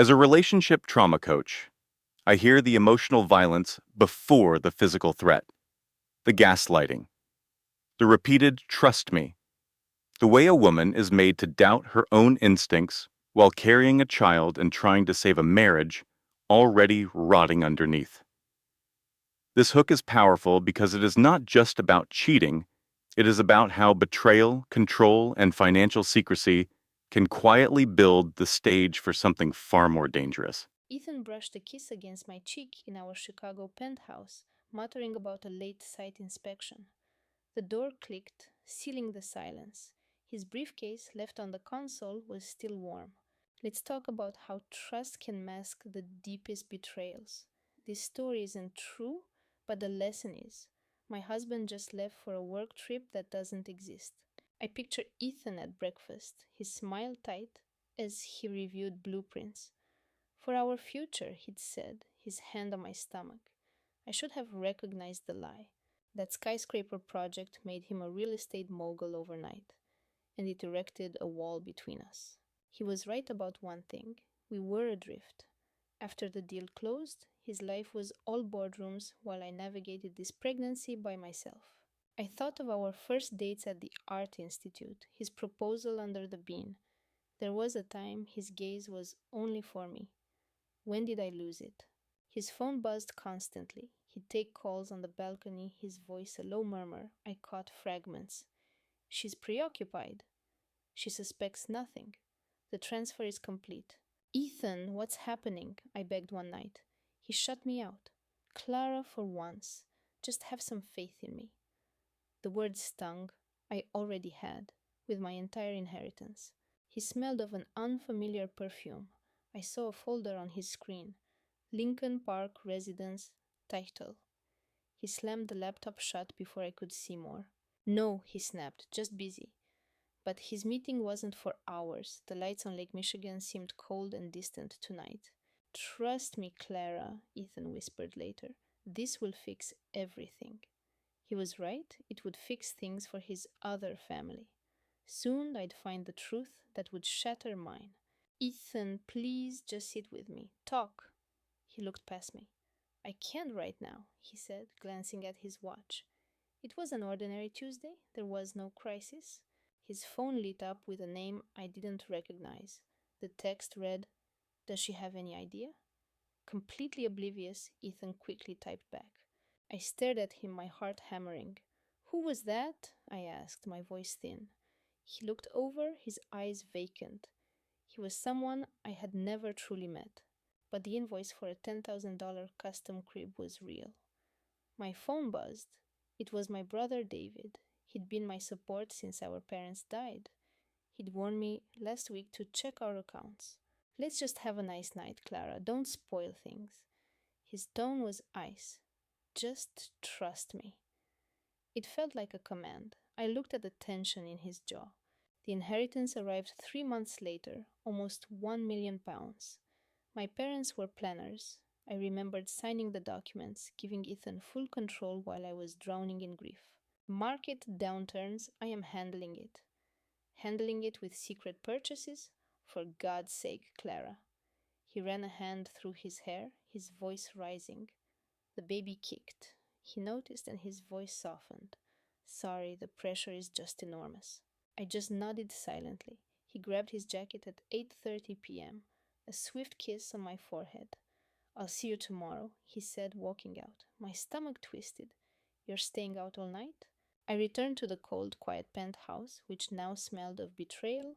As a relationship trauma coach, I hear the emotional violence before the physical threat, the gaslighting, the repeated trust me, the way a woman is made to doubt her own instincts while carrying a child and trying to save a marriage already rotting underneath. This hook is powerful because it is not just about cheating, it is about how betrayal, control, and financial secrecy can quietly build the stage for something far more dangerous. Ethan brushed a kiss against my cheek in our Chicago penthouse, muttering about a late site inspection. The door clicked, sealing the silence. His briefcase, left on the console, was still warm. Let's talk about how trust can mask the deepest betrayals. This story isn't true, but the lesson is. My husband just left for a work trip that doesn't exist. I picture Ethan at breakfast, his smile tight as he reviewed blueprints. For our future, he'd said, his hand on my stomach. I should have recognized the lie. That skyscraper project made him a real estate mogul overnight, and it erected a wall between us. He was right about one thing: we were adrift. After the deal closed, his life was all boardrooms while I navigated this pregnancy by myself. I thought of our first dates at the Art Institute, his proposal under the bean. There was a time his gaze was only for me. When did I lose it? His phone buzzed constantly. He'd take calls on the balcony, his voice a low murmur. I caught fragments. She's preoccupied. She suspects nothing. The transfer is complete. Ethan, what's happening? I begged one night. He shut me out. Clara, for once, just have some faith in me. The word stung. I already had, with my entire inheritance. He smelled of an unfamiliar perfume. I saw a folder on his screen: Lincoln Park Residence, title. He slammed the laptop shut before I could see more. No, he snapped, just busy. But his meeting wasn't for hours. The lights on Lake Michigan seemed cold and distant tonight. Trust me, Clara, Ethan whispered later. This will fix everything. He was right, it would fix things for his other family. Soon I'd find the truth that would shatter mine. Ethan, please just sit with me. Talk. He looked past me. I can't right now, he said, glancing at his watch. It was an ordinary Tuesday. There was no crisis. His phone lit up with a name I didn't recognize. The text read, Does she have any idea? Completely oblivious, Ethan quickly typed back. I stared at him, my heart hammering. Who was that? I asked, my voice thin. He looked over, his eyes vacant. He was someone I had never truly met. But the invoice for a $10,000 custom crib was real. My phone buzzed. It was my brother David. He'd been my support since our parents died. He'd warned me last week to check our accounts. Let's just have a nice night, Clara. Don't spoil things. His tone was ice. Just trust me. It felt like a command. I looked at the tension in his jaw. The inheritance arrived 3 months later, almost £1 million. My parents were planners. I remembered signing the documents, giving Ethan full control while I was drowning in grief. Market downturns, I am handling it. Handling it with secret purchases? For God's sake, Clara. He ran a hand through his hair, his voice rising. The baby kicked. He noticed and his voice softened. Sorry, the pressure is just enormous. I just nodded silently. He grabbed his jacket at 8:30 p.m. A swift kiss on my forehead. I'll see you tomorrow, he said, walking out. My stomach twisted. You're staying out all night? I returned to the cold, quiet penthouse, which now smelled of betrayal.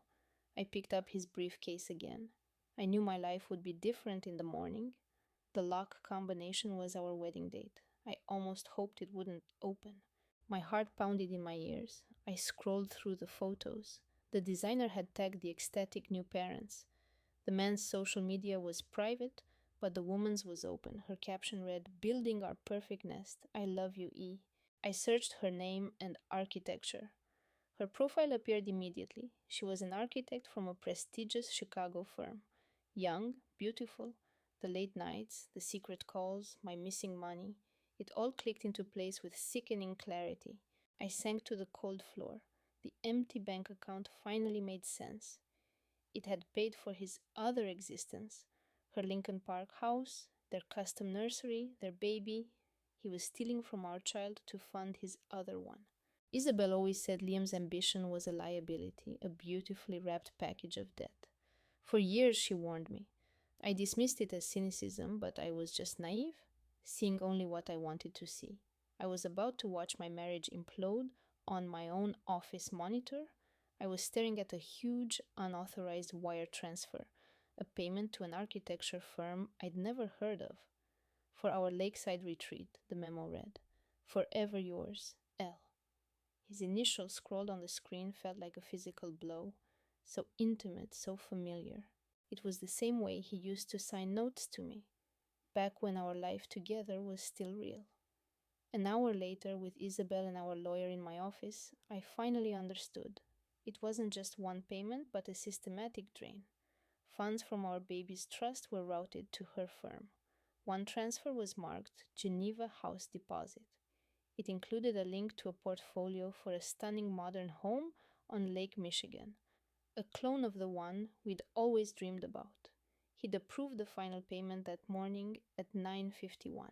I picked up his briefcase again. I knew my life would be different in the morning. The lock combination was our wedding date. I almost hoped it wouldn't open. My heart pounded in my ears. I scrolled through the photos. The designer had tagged the ecstatic new parents. The man's social media was private, but the woman's was open. Her caption read, Building our perfect nest. I love you, E. I searched her name and architecture. Her profile appeared immediately. She was an architect from a prestigious Chicago firm. Young, beautiful, the late nights, the secret calls, my missing money. It all clicked into place with sickening clarity. I sank to the cold floor. The empty bank account finally made sense. It had paid for his other existence, Her Lincoln Park house, their custom nursery, their baby. He was stealing from our child to fund his other one. Isabel always said Liam's ambition was a liability, a beautifully wrapped package of debt. For years, she warned me. I dismissed it as cynicism, but I was just naive, seeing only what I wanted to see. I was about to watch my marriage implode on my own office monitor. I was staring at a huge, unauthorized wire transfer, a payment to an architecture firm I'd never heard of. For our lakeside retreat, the memo read. Forever yours, L. His initials scrawled on the screen felt like a physical blow, so intimate, so familiar. It was the same way he used to sign notes to me, back when our life together was still real. An hour later, with Isabel and our lawyer in my office, I finally understood. It wasn't just one payment, but a systematic drain. Funds from our baby's trust were routed to her firm. One transfer was marked Geneva House Deposit. It included a link to a portfolio for a stunning modern home on Lake Michigan, a clone of the one we'd always dreamed about. He'd approved the final payment that morning at 9:51.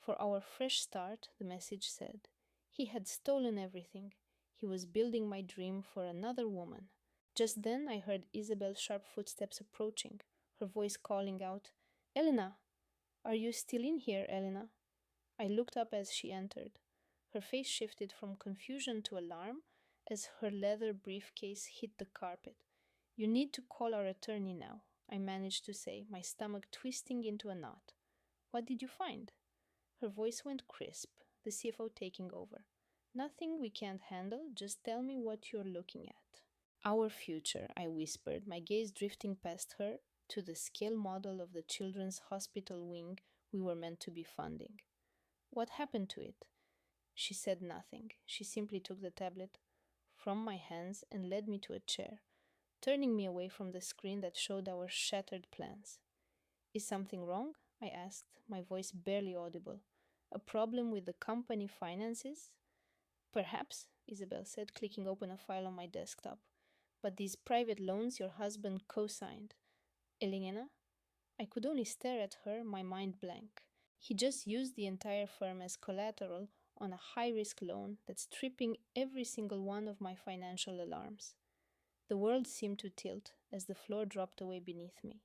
For our fresh start, the message said. He had stolen everything. He was building my dream for another woman. Just then I heard Isabel's sharp footsteps approaching, her voice calling out, Elena! Are you still in here, Elena? I looked up as she entered. Her face shifted from confusion to alarm as her leather briefcase hit the carpet. You need to call our attorney now, I managed to say, my stomach twisting into a knot. What did you find? Her voice went crisp, the CFO taking over. Nothing we can't handle, just tell me what you're looking at. Our future, I whispered, my gaze drifting past her to the scale model of the children's hospital wing we were meant to be funding. What happened to it? She said nothing. She simply took the tablet from my hands and led me to a chair, turning me away from the screen that showed our shattered plans. Is something wrong? I asked, my voice barely audible. A problem with the company finances? Perhaps, Isabel said, clicking open a file on my desktop. But these private loans your husband co-signed. Elena? I could only stare at her, my mind blank. He just used the entire firm as collateral on a high-risk loan that's tripping every single one of my financial alarms. The world seemed to tilt as the floor dropped away beneath me.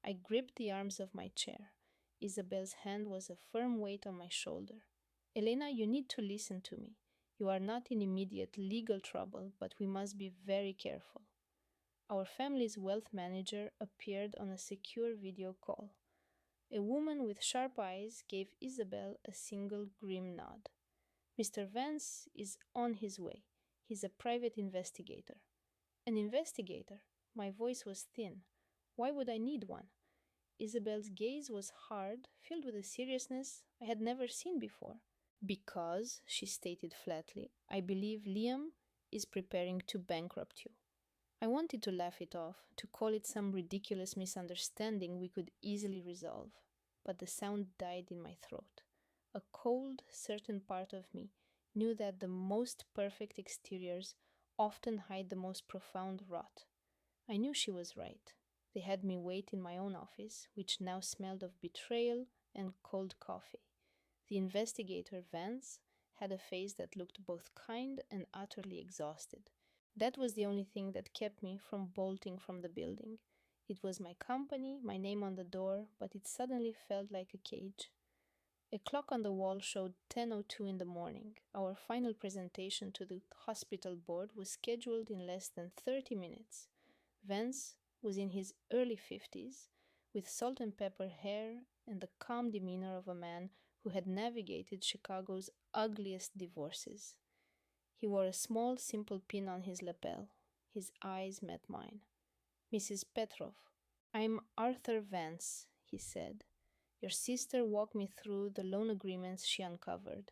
I gripped the arms of my chair. Isabel's hand was a firm weight on my shoulder. Elena, you need to listen to me. You are not in immediate legal trouble, but we must be very careful. Our family's wealth manager appeared on a secure video call. A woman with sharp eyes gave Isabel a single grim nod. Mr. Vance is on his way. He's a private investigator. An investigator? My voice was thin. Why would I need one? Isabel's gaze was hard, filled with a seriousness I had never seen before. Because, she stated flatly, I believe Liam is preparing to bankrupt you. I wanted to laugh it off, to call it some ridiculous misunderstanding we could easily resolve, but the sound died in my throat. A cold, certain part of me knew that the most perfect exteriors often hide the most profound rot. I knew she was right. They had me wait in my own office, which now smelled of betrayal and cold coffee. The investigator, Vance, had a face that looked both kind and utterly exhausted. That was the only thing that kept me from bolting from the building. It was my company, my name on the door, but it suddenly felt like a cage. A clock on the wall showed 10:02 in the morning. Our final presentation to the hospital board was scheduled in less than 30 minutes. Vance was in his early 50s, with salt and pepper hair and the calm demeanor of a man who had navigated Chicago's ugliest divorces. He wore a small, simple pin on his lapel. His eyes met mine. Mrs. Petrov, I'm Arthur Vance, he said. Your sister walked me through the loan agreements she uncovered.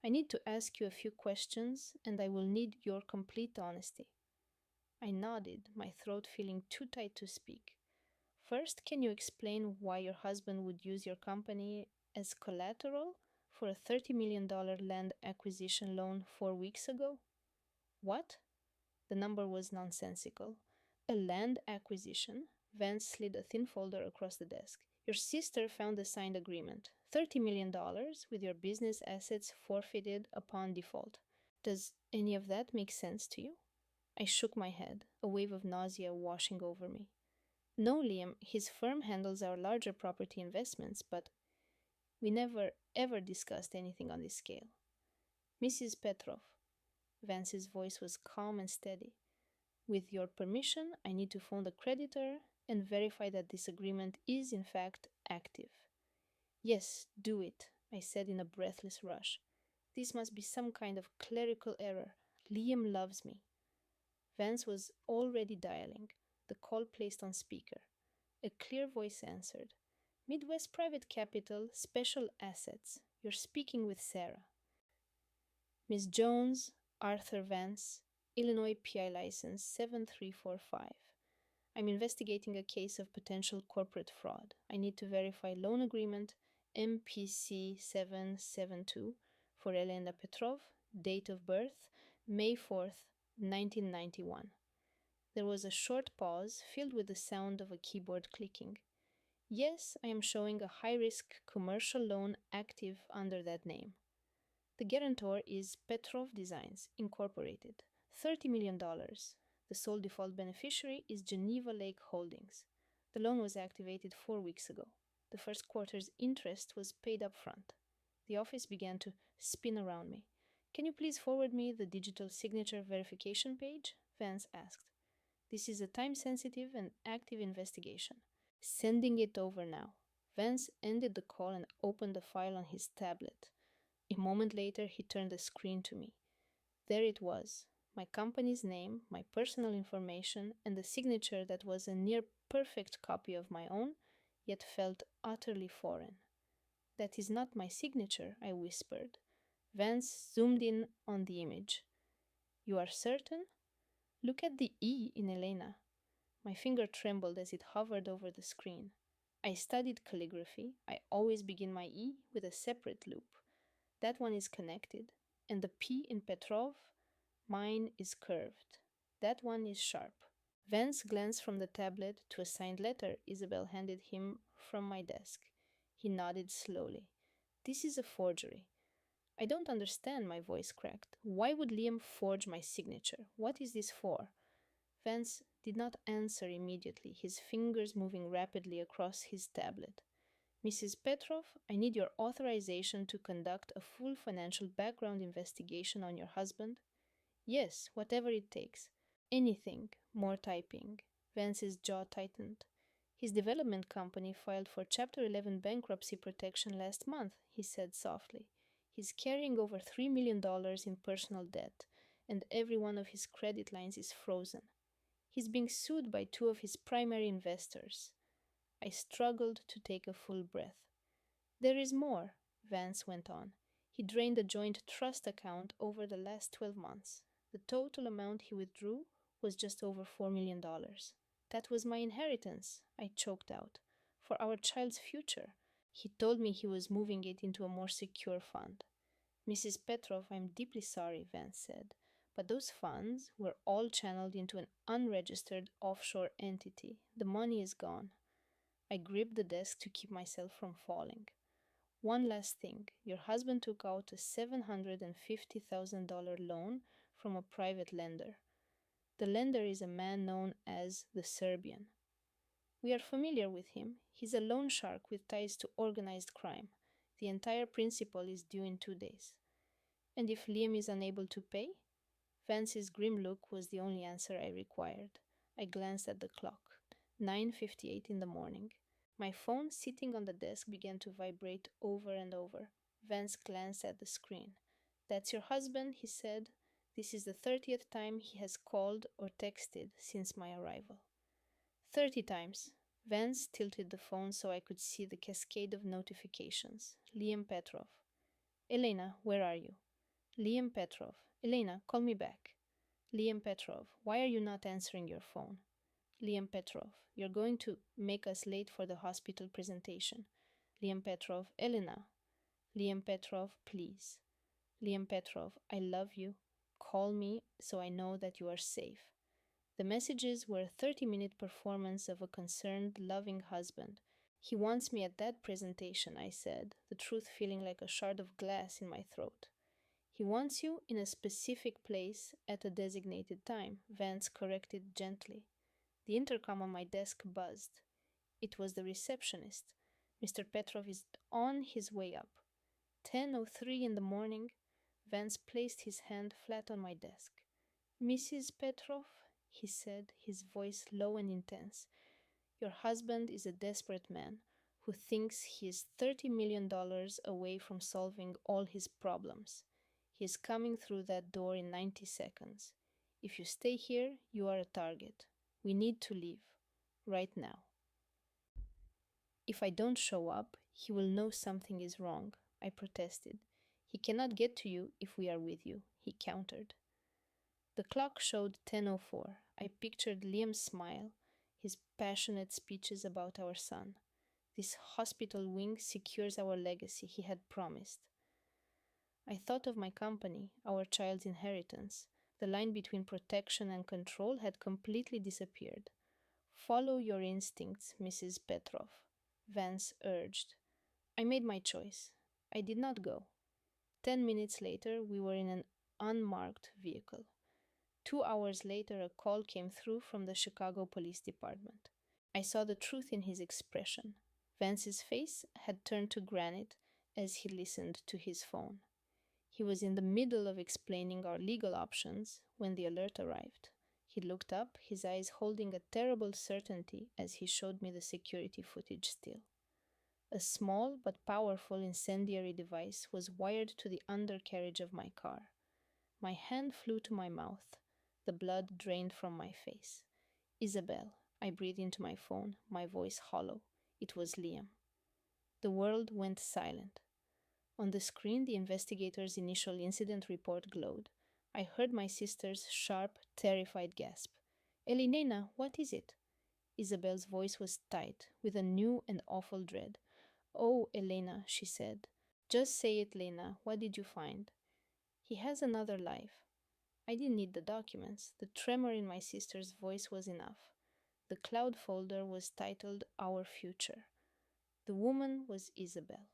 I need to ask you a few questions, and I will need your complete honesty. I nodded, my throat feeling too tight to speak. First, can you explain why your husband would use your company as collateral for a $30 million land acquisition loan 4 weeks ago? What? The number was nonsensical. A land acquisition? Vance slid a thin folder across the desk. Your sister found the signed agreement. $30 million with your business assets forfeited upon default. Does any of that make sense to you? I shook my head, a wave of nausea washing over me. No, Liam, his firm handles our larger property investments, but we never ever discussed anything on this scale. Mrs. Petrov, Vance's voice was calm and steady. With your permission, I need to phone the creditor and verify that this agreement is in fact active. Yes, do it, I said in a breathless rush. This must be some kind of clerical error. Liam loves me. Vance was already dialing, the call placed on speaker. A clear voice answered. Midwest Private Capital, Special Assets. You're speaking with Sarah. Miss Jones, Arthur Vance, Illinois PI license 7345. I'm investigating a case of potential corporate fraud. I need to verify loan agreement MPC 772 for Elena Petrov, date of birth May 4th, 1991. There was a short pause filled with the sound of a keyboard clicking. Yes, I am showing a high-risk commercial loan active under that name. The guarantor is Petrov Designs, Incorporated, $30 million. The sole default beneficiary is Geneva Lake Holdings. The loan was activated 4 weeks ago. The first quarter's interest was paid up front. The office began to spin around me. Can you please forward me the digital signature verification page? Vance asked. This is a time-sensitive and active investigation. Sending it over now. Vance ended the call and opened the file on his tablet. A moment later, he turned the screen to me. There it was, my company's name, my personal information, and the signature that was a near-perfect copy of my own, yet felt utterly foreign. That is not my signature, I whispered. Vance zoomed in on the image. You are certain? Look at the E in Elena. My finger trembled as it hovered over the screen. I studied calligraphy. I always begin my E with a separate loop. That one is connected, and the P in Petrov, mine is curved. That one is sharp. Vance glanced from the tablet to a signed letter Isabel handed him from my desk. He nodded slowly. This is a forgery. I don't understand, my voice cracked. Why would Liam forge my signature? What is this for? Vance did not answer immediately, his fingers moving rapidly across his tablet. Mrs. Petrov, I need your authorization to conduct a full financial background investigation on your husband. Yes, whatever it takes. Anything. More typing. Vance's jaw tightened. His development company filed for Chapter 11 bankruptcy protection last month, he said softly. He's carrying over $3 million in personal debt, and every one of his credit lines is frozen. He's being sued by 2 of his primary investors. I struggled to take a full breath. There is more, Vance went on. He drained a joint trust account over the last 12 months. The total amount he withdrew was just over $4 million. That was my inheritance, I choked out, for our child's future. He told me he was moving it into a more secure fund. Mrs. Petrov, I'm deeply sorry, Vance said, but those funds were all channeled into an unregistered offshore entity. The money is gone. I gripped the desk to keep myself from falling. One last thing. Your husband took out a $750,000 loan from a private lender. The lender is a man known as the Serbian. We are familiar with him. He's a loan shark with ties to organized crime. The entire principal is due in 2 days. And if Liam is unable to pay? Vance's grim look was the only answer I required. I glanced at the clock. 9:58 in the morning. My phone sitting on the desk began to vibrate over and over. Vance glanced at the screen. That's your husband, he said. This is the 30th time he has called or texted since my arrival. 30 times. Vance tilted the phone so I could see the cascade of notifications. Liam Petrov. Elena, where are you? Liam Petrov. Elena, call me back. Liam Petrov. Why are you not answering your phone? Liam Petrov. You're going to make us late for the hospital presentation. Liam Petrov. Elena. Liam Petrov, please. Liam Petrov. I love you. Call me so I know that you are safe. The messages were a 30-minute performance of a concerned, loving husband. He wants me at that presentation, I said, the truth feeling like a shard of glass in my throat. He wants you in a specific place at a designated time, Vance corrected gently. The intercom on my desk buzzed. It was the receptionist. Mr. Petrov is on his way up. 10:03 in the morning, Vance placed his hand flat on my desk. Mrs. Petrov, he said, his voice low and intense, your husband is a desperate man who thinks he is $30 million away from solving all his problems. He is coming through that door in 90 seconds. If you stay here, you are a target. We need to leave. Right now. If I don't show up, he will know something is wrong, I protested. He cannot get to you if we are with you, he countered. The clock showed 10:04. I pictured Liam's smile, his passionate speeches about our son. This hospital wing secures our legacy, he had promised. I thought of my company, our child's inheritance. The line between protection and control had completely disappeared. Follow your instincts, Mrs. Petrov, Vance urged. I made my choice. I did not go. 10 minutes later, we were in an unmarked vehicle. 2 hours later, a call came through from the Chicago Police Department. I saw the truth in his expression. Vance's face had turned to granite as he listened to his phone. He was in the middle of explaining our legal options when the alert arrived. He looked up, his eyes holding a terrible certainty as he showed me the security footage still. A small but powerful incendiary device was wired to the undercarriage of my car. My hand flew to my mouth. The blood drained from my face. Isabel, I breathed into my phone, my voice hollow. It was Liam. The world went silent. On the screen, the investigator's initial incident report glowed. I heard my sister's sharp, terrified gasp. Elinena, what is it? Isabel's voice was tight, with a new and awful dread. Oh, Elena, she said. Just say it, Lena. What did you find? He has another life. I didn't need the documents. The tremor in my sister's voice was enough. The cloud folder was titled Our Future. The woman was Isabel.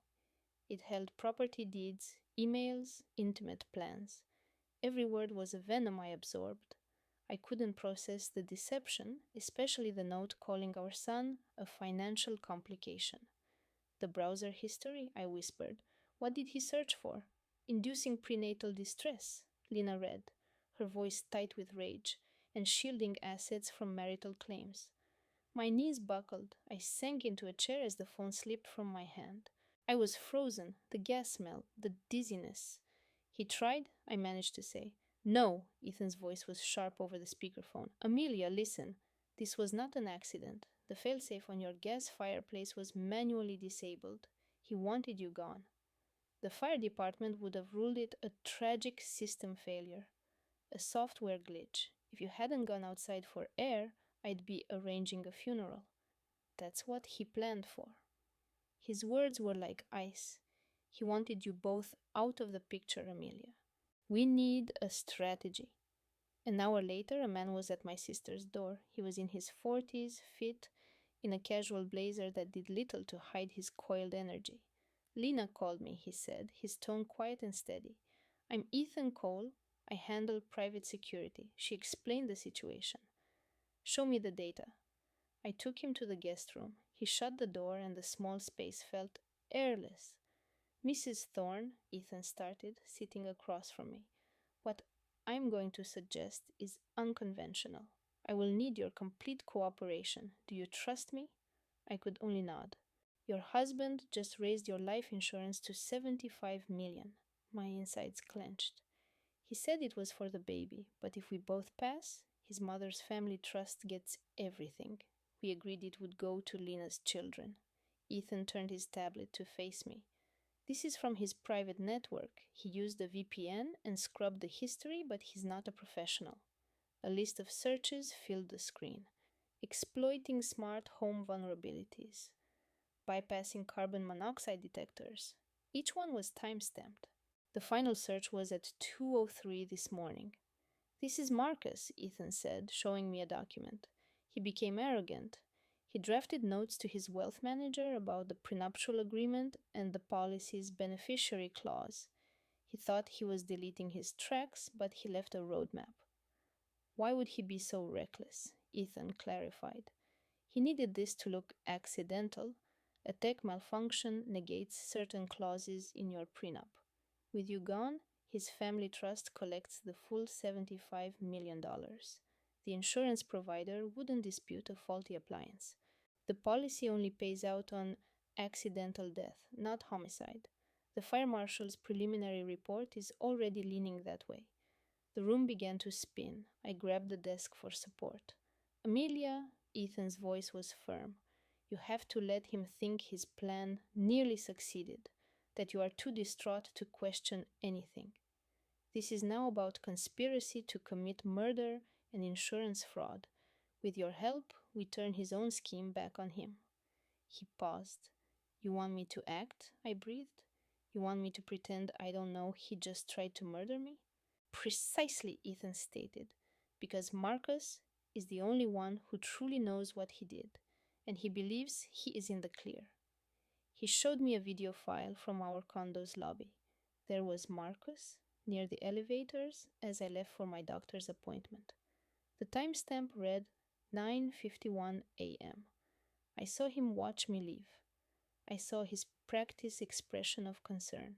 It held property deeds, emails, intimate plans. Every word was a venom I absorbed. I couldn't process the deception, especially the note calling our son a financial complication. The browser history, I whispered. What did he search for? Inducing prenatal distress, Lena read, her voice tight with rage, and shielding assets from marital claims. My knees buckled. I sank into a chair as the phone slipped from my hand. I was frozen, the gas smell, the dizziness. He tried, I managed to say. No, Ethan's voice was sharp over the speakerphone. Amelia, listen. This was not an accident. The failsafe on your gas fireplace was manually disabled. He wanted you gone. The fire department would have ruled it a tragic system failure, a software glitch. If you hadn't gone outside for air, I'd be arranging a funeral. That's what he planned for. His words were like ice. He wanted you both out of the picture, Amelia. We need a strategy. An hour later, a man was at my sister's door. He was in his 40s, fit, in a casual blazer that did little to hide his coiled energy. Lena called me, he said, his tone quiet and steady. I'm Ethan Cole. I handle private security. She explained the situation. Show me the data. I took him to the guest room. He shut the door and the small space felt airless. Mrs. Thorne, Ethan started, sitting across from me. What I'm going to suggest is unconventional. I will need your complete cooperation. Do you trust me? I could only nod. Your husband just raised your life insurance to $75 million. My insides clenched. He said it was for the baby, but if we both pass, his mother's family trust gets everything. We agreed it would go to Lena's children. Ethan turned his tablet to face me. This is from his private network. He used a VPN and scrubbed the history, but he's not a professional. A list of searches filled the screen. Exploiting smart home vulnerabilities. Bypassing carbon monoxide detectors. Each one was time-stamped. The final search was at 2:03 this morning. This is Marcus, Ethan said, showing me a document. He became arrogant. He drafted notes to his wealth manager about the prenuptial agreement and the policy's beneficiary clause. He thought he was deleting his tracks, but he left a roadmap. Why would he be so reckless? Ethan clarified. He needed this to look accidental. A tech malfunction negates certain clauses in your prenup. With you gone, his family trust collects the full $75 million. The insurance provider wouldn't dispute a faulty appliance. The policy only pays out on accidental death, not homicide. The fire marshal's preliminary report is already leaning that way. The room began to spin. I grabbed the desk for support. Amelia, Ethan's voice was firm. You have to let him think his plan nearly succeeded, that you are too distraught to question anything. This is now about conspiracy to commit murder and insurance fraud. With your help, we turn his own scheme back on him. He paused. You want me to act? I breathed. You want me to pretend I don't know he just tried to murder me? Precisely, Ethan stated, because Marcus is the only one who truly knows what he did, and he believes he is in the clear. He showed me a video file from our condo's lobby. There was Marcus near the elevators as I left for my doctor's appointment. The timestamp read 9:51 a.m. I saw him watch me leave. I saw his practiced expression of concern.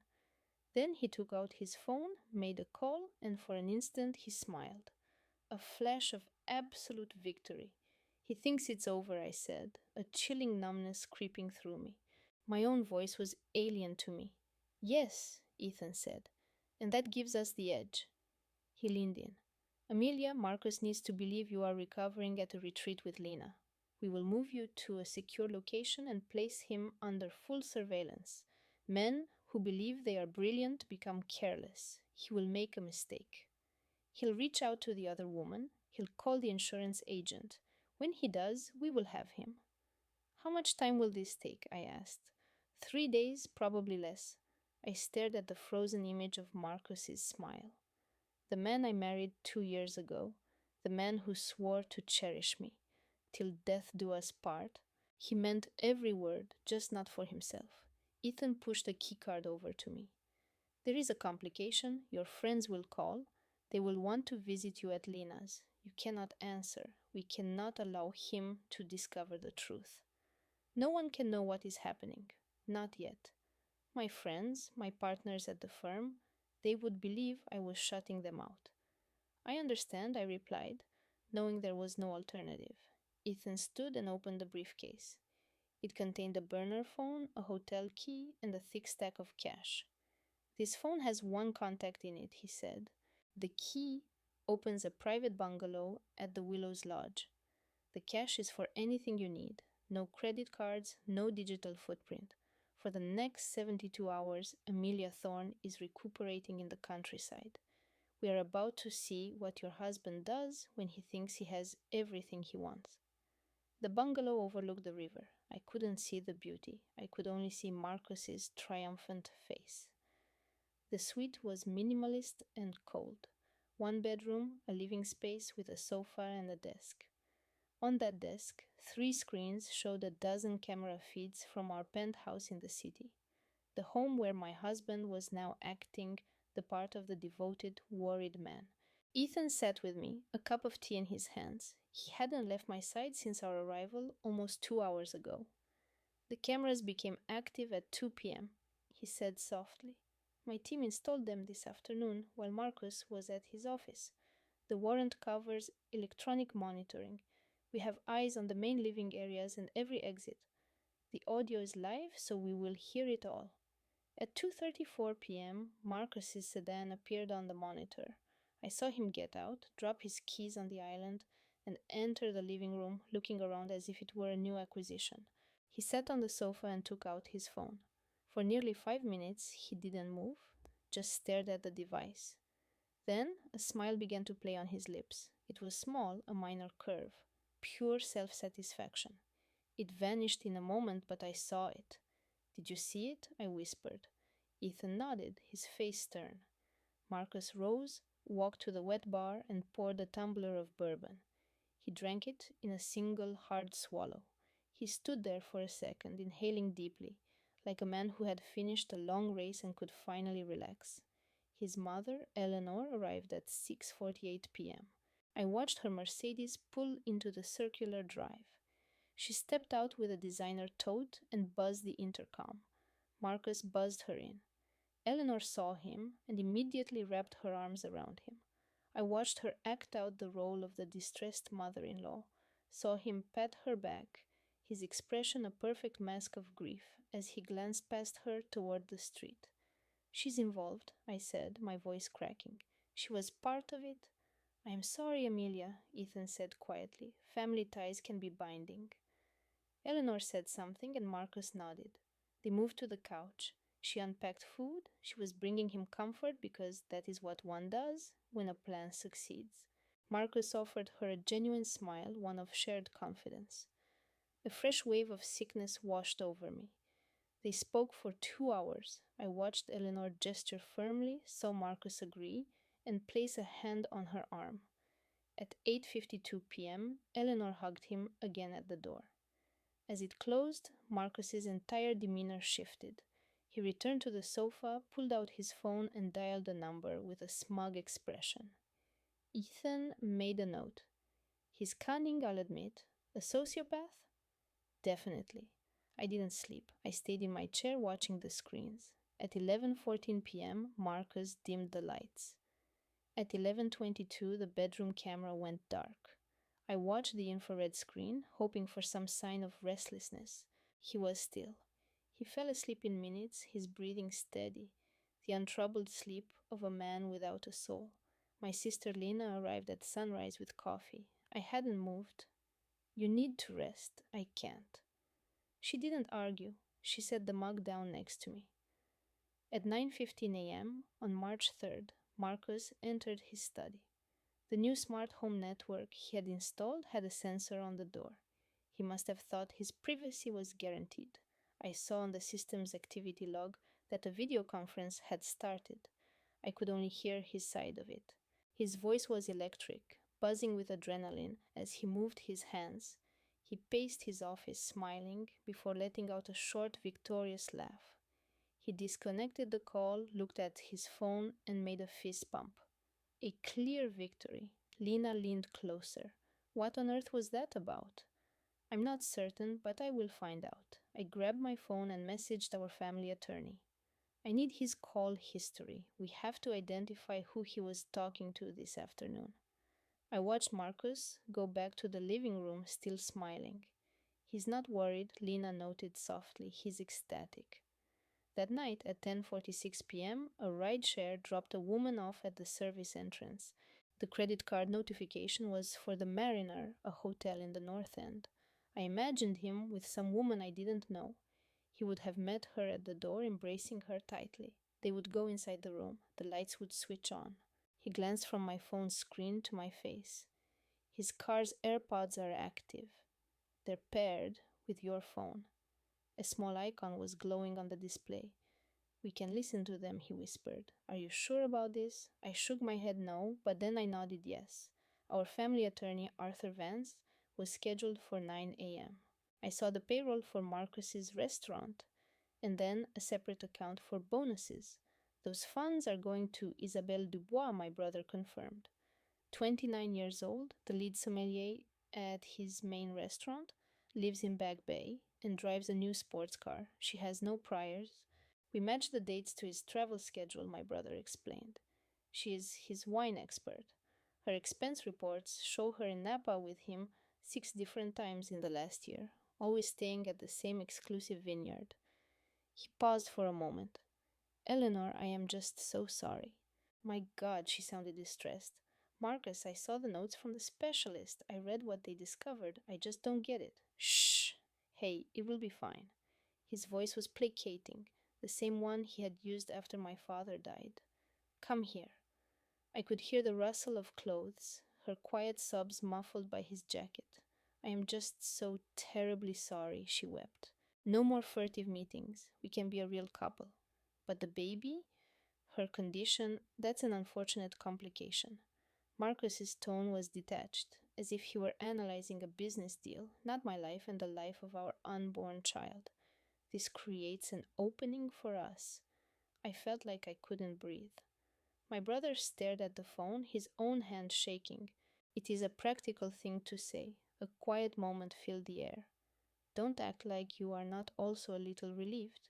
Then he took out his phone, made a call, and for an instant he smiled. A flash of absolute victory. He thinks it's over, I said, a chilling numbness creeping through me. My own voice was alien to me. Yes, Ethan said, and that gives us the edge. He leaned in. Amelia, Marcus needs to believe you are recovering at a retreat with Lena. We will move you to a secure location and place him under full surveillance. Men who believe they are brilliant become careless. He will make a mistake. He'll reach out to the other woman. He'll call the insurance agent. When he does, we will have him. How much time will this take? I asked. 3 days, probably less. I stared at the frozen image of Marcus's smile. The man I married 2 years ago, the man who swore to cherish me, till death do us part. He meant every word, just not for himself. Ethan pushed a keycard over to me. There is a complication. Your friends will call. They will want to visit you at Lena's. You cannot answer. We cannot allow him to discover the truth. No one can know what is happening. Not yet. My friends, my partners at the firm, they would believe I was shutting them out. I understand, I replied, knowing there was no alternative. Ethan stood and opened the briefcase. It contained a burner phone, a hotel key, and a thick stack of cash. This phone has one contact in it, he said. The key opens a private bungalow at the Willows Lodge. The cash is for anything you need. No credit cards, no digital footprint. For the next 72 hours, Amelia Thorne is recuperating in the countryside. We are about to see what your husband does when he thinks he has everything he wants. The bungalow overlooked the river. I couldn't see the beauty. I could only see Marcus's triumphant face. The suite was minimalist and cold. One bedroom, a living space with a sofa and a desk. On that desk, 3 screens showed a dozen camera feeds from our penthouse in the city, the home where my husband was now acting the part of the devoted, worried man. Ethan sat with me, a cup of tea in his hands. He hadn't left my side since our arrival almost 2 hours ago. The cameras became active at 2 p.m., he said softly. My team installed them this afternoon while Marcus was at his office. The warrant covers electronic monitoring. We have eyes on the main living areas and every exit. The audio is live, so we will hear it all. At 2:34 p.m., Marcus's sedan appeared on the monitor. I saw him get out, drop his keys on the island, and enter the living room, looking around as if it were a new acquisition. He sat on the sofa and took out his phone. For nearly 5 minutes, he didn't move, just stared at the device. Then a smile began to play on his lips. It was small, a minor curve. Pure self-satisfaction. It vanished in a moment, but I saw it. Did you see it? I whispered. Ethan nodded, his face stern. Marcus rose, walked to the wet bar, and poured a tumbler of bourbon. He drank it in a single hard swallow. He stood there for a second, inhaling deeply, like a man who had finished a long race and could finally relax. His mother, Eleanor, arrived at 6:48 p.m. I watched her Mercedes pull into the circular drive. She stepped out with a designer tote and buzzed the intercom. Marcus buzzed her in. Eleanor saw him and immediately wrapped her arms around him. I watched her act out the role of the distressed mother-in-law, saw him pat her back, his expression a perfect mask of grief as he glanced past her toward the street. "She's involved," I said, my voice cracking. "She was part of it." "I am sorry, Amelia," Ethan said quietly. "Family ties can be binding." Eleanor said something and Marcus nodded. They moved to the couch. She unpacked food. She was bringing him comfort because that is what one does when a plan succeeds. Marcus offered her a genuine smile, one of shared confidence. A fresh wave of sickness washed over me. They spoke for 2 hours. I watched Eleanor gesture firmly, saw Marcus agree, and place a hand on her arm. At 8:52 p.m., Eleanor hugged him again at the door. As it closed, Marcus's entire demeanor shifted. He returned to the sofa, pulled out his phone, and dialed a number with a smug expression. Ethan made a note. "He's cunning, I'll admit. A sociopath? Definitely." I didn't sleep. I stayed in my chair watching the screens. At 11:14 p.m., Marcus dimmed the lights. At 11:22, the bedroom camera went dark. I watched the infrared screen, hoping for some sign of restlessness. He was still. He fell asleep in minutes, his breathing steady, the untroubled sleep of a man without a soul. My sister Lena arrived at sunrise with coffee. I hadn't moved. "You need to rest." "I can't." She didn't argue. She set the mug down next to me. At 9:15 a.m., on March 3rd, Marcus entered his study. The new smart home network he had installed had a sensor on the door. He must have thought his privacy was guaranteed. I saw on the system's activity log that a video conference had started. I could only hear his side of it. His voice was electric, buzzing with adrenaline as he moved his hands. He paced his office, smiling, before letting out a short, victorious laugh. He disconnected the call, looked at his phone, and made a fist pump. A clear victory. Lena leaned closer. What on earth was that about? "I'm not certain, but I will find out." I grabbed my phone and messaged our family attorney. "I need his call history. We have to identify who he was talking to this afternoon." I watched Marcus go back to the living room, still smiling. "He's not worried," Lena noted softly. "He's ecstatic." That night at 10:46 p.m., a rideshare dropped a woman off at the service entrance. The credit card notification was for the Mariner, a hotel in the North End. I imagined him with some woman I didn't know. He would have met her at the door, embracing her tightly. They would go inside the room. The lights would switch on. He glanced from my phone's screen to my face. "His car's AirPods are active. They're paired with your phone." A small icon was glowing on the display. "We can listen to them," he whispered. "Are you sure about this?" I shook my head no, but then I nodded yes. Our family attorney, Arthur Vance, was scheduled for 9 a.m. I saw the payroll for Marcus's restaurant, and then a separate account for bonuses. "Those funds are going to Isabelle Dubois," my brother confirmed. 29 years old, the lead sommelier at his main restaurant, lives in Back Bay, and drives a new sports car. She has no priors. We match the dates to his travel schedule, my brother explained. She is his wine expert. Her expense reports show her in Napa with him 6 different times in the last year, always staying at the same exclusive vineyard. He paused for a moment. "Eleanor, I am just so sorry." "My God," she sounded distressed. "Marcus, I saw the notes from the specialist. I read what they discovered. I just don't get it." "Shh! Hey, it will be fine." His voice was placating, the same one he had used after my father died. "Come here." I could hear the rustle of clothes, her quiet sobs muffled by his jacket. "I am just so terribly sorry," she wept. "No more furtive meetings. We can be a real couple." "But the baby?" Her condition, that's an unfortunate complication. Marcus's tone was detached, as if he were analyzing a business deal, not my life and the life of our unborn child. This creates an opening for us. I felt like I couldn't breathe. My brother stared at the phone, his own hand shaking. It is a practical thing to say. A quiet moment filled the air. Don't act like you are not also a little relieved.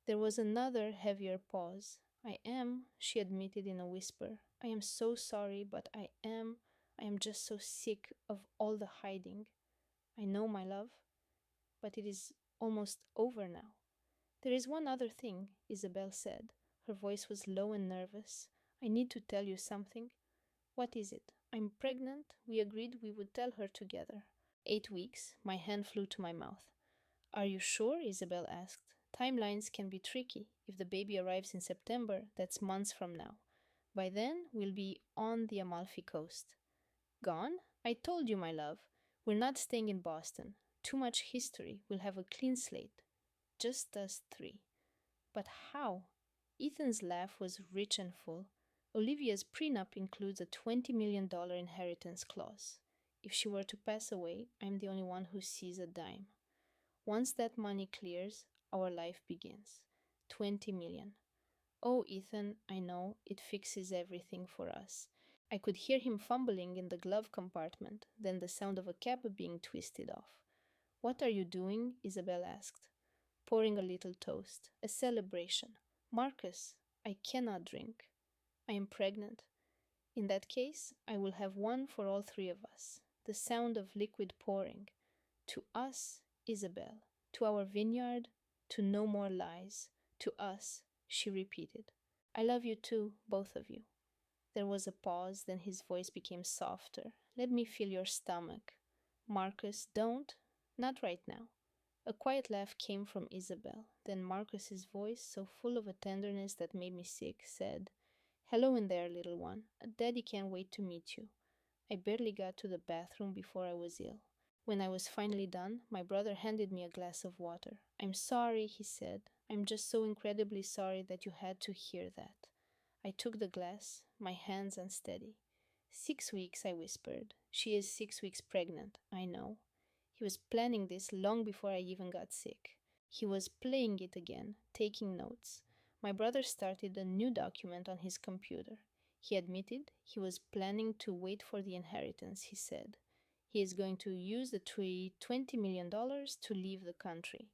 There was another heavier pause. I am, she admitted in a whisper. I am so sorry, but I am just so sick of all the hiding. I know, my love, but it is almost over now. There is one other thing, Isabel said. Her voice was low and nervous. I need to tell you something. What is it? I'm pregnant. We agreed we would tell her together. 8 weeks. My hand flew to my mouth. Are you sure? Isabel asked. Timelines can be tricky. If the baby arrives in September, that's months from now. By then, we'll be on the Amalfi Coast. Gone? I told you, my love. We're not staying in Boston. Too much history. We'll have a clean slate. Just us three. But how? Ethan's laugh was rich and full. Olivia's prenup includes a $20 million inheritance clause. If she were to pass away, I'm the only one who sees a dime. Once that money clears, our life begins. 20 million. Oh, Ethan, I know, it fixes everything for us. I could hear him fumbling in the glove compartment, then the sound of a cap being twisted off. What are you doing? Isabel asked. Pouring a little toast. A celebration. Marcus, I cannot drink. I am pregnant. In that case, I will have one for all three of us. The sound of liquid pouring. To us, Isabel. To our vineyard. To no more lies. To us, she repeated. I love you too, both of you. There was a pause, then his voice became softer. Let me feel your stomach. Marcus, don't. Not right now. A quiet laugh came from Isabel. Then Marcus's voice, so full of a tenderness that made me sick, said, Hello in there, little one. Daddy can't wait to meet you. I barely got to the bathroom before I was ill. When I was finally done, my brother handed me a glass of water. I'm sorry, he said. I'm just so incredibly sorry that you had to hear that. I took the glass, my hands unsteady. 6 weeks, I whispered. She is 6 weeks pregnant, I know. He was planning this long before I even got sick. He was playing it again, taking notes. My brother started a new document on his computer. He admitted he was planning to wait for the inheritance, he said. He is going to use the $20 million to leave the country.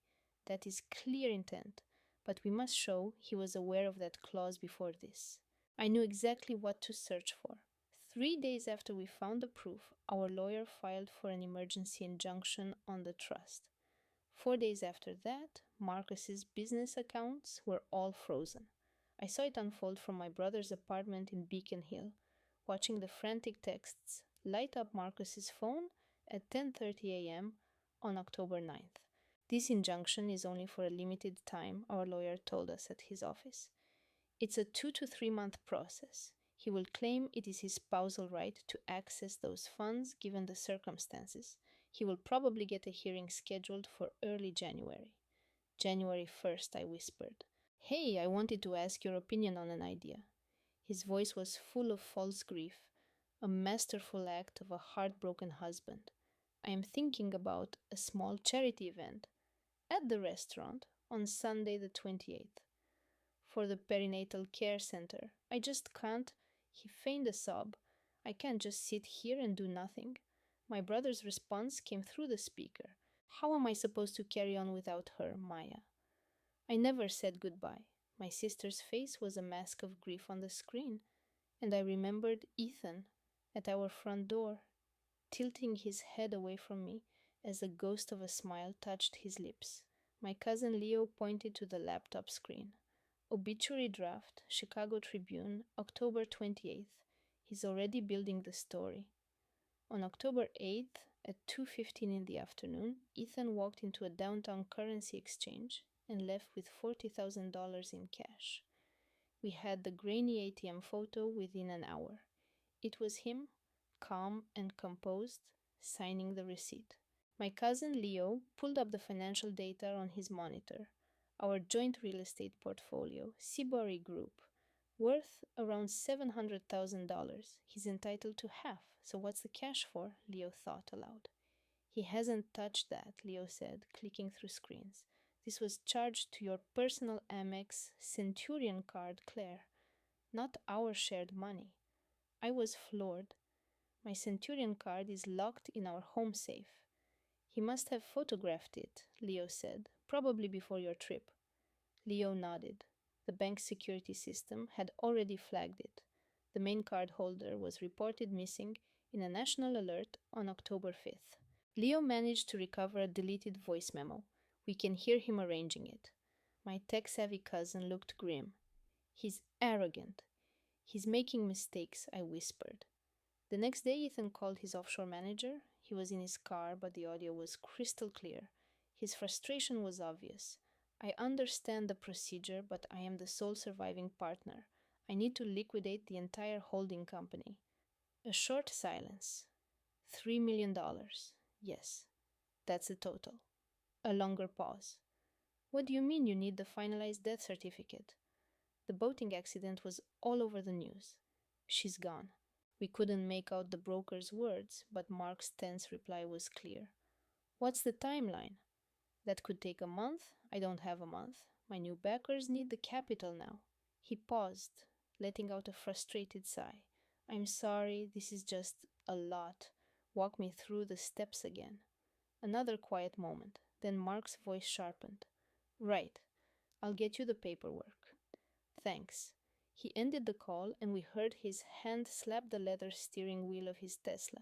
That is clear intent, but we must show he was aware of that clause before this. I knew exactly what to search for. 3 days after we found the proof, our lawyer filed for an emergency injunction on the trust. 4 days after that, Marcus's business accounts were all frozen. I saw it unfold from my brother's apartment in Beacon Hill, watching the frantic texts light up Marcus's phone at 10:30 a.m. on October 9th. This injunction is only for a limited time, our lawyer told us at his office. It's a 2 to 3 month process. He will claim it is his spousal right to access those funds given the circumstances. He will probably get a hearing scheduled for early January. January 1st, I whispered. Hey, I wanted to ask your opinion on an idea. His voice was full of false grief, a masterful act of a heartbroken husband. I am thinking about a small charity event at the restaurant on Sunday the 28th. For the perinatal care center. I just can't. He feigned a sob. I can't just sit here and do nothing. My brother's response came through the speaker. How am I supposed to carry on without her, Maya? I never said goodbye. My sister's face was a mask of grief on the screen, and I remembered Ethan at our front door, tilting his head away from me as the ghost of a smile touched his lips. My cousin Leo pointed to the laptop screen. Obituary draft, Chicago Tribune, October 28th. He's already building the story. On October 8th, at 2:15 in the afternoon, Ethan walked into a downtown currency exchange and left with $40,000 in cash. We had the grainy ATM photo within an hour. It was him, calm and composed, signing the receipt. My cousin Leo pulled up the financial data on his monitor. Our joint real estate portfolio, Seabury Group, Worth around $700,000. He's entitled to half, so what's the cash for? Leo thought aloud. He hasn't touched that, Leo said, clicking through screens. This was charged to your personal Amex Centurion card, Claire, not our shared money. I was floored. My Centurion card is locked in our home safe. He must have photographed it, Leo said, probably before your trip. Leo nodded. The bank's security system had already flagged it. The main card holder was reported missing in a national alert on October 5th. Leo managed to recover a deleted voice memo. We can hear him arranging it. My tech savvy cousin looked grim. He's arrogant. He's making mistakes, I whispered. The next day, Ethan called his offshore manager. He was in his car, but the audio was crystal clear. His frustration was obvious. I understand the procedure, but I am the sole surviving partner. I need to liquidate the entire holding company. A short silence. $3 million. Yes, that's the total. A longer pause. What do you mean you need the finalized death certificate? The boating accident was all over the news. She's gone. We couldn't make out the broker's words, but Mark's tense reply was clear. What's the timeline? That could take a month. I don't have a month. My new backers need the capital now. He paused, letting out a frustrated sigh. I'm sorry, this is just a lot. Walk me through the steps again. Another quiet moment. Then Mark's voice sharpened. Right. I'll get you the paperwork. Thanks. He ended the call, and we heard his hand slap the leather steering wheel of his Tesla.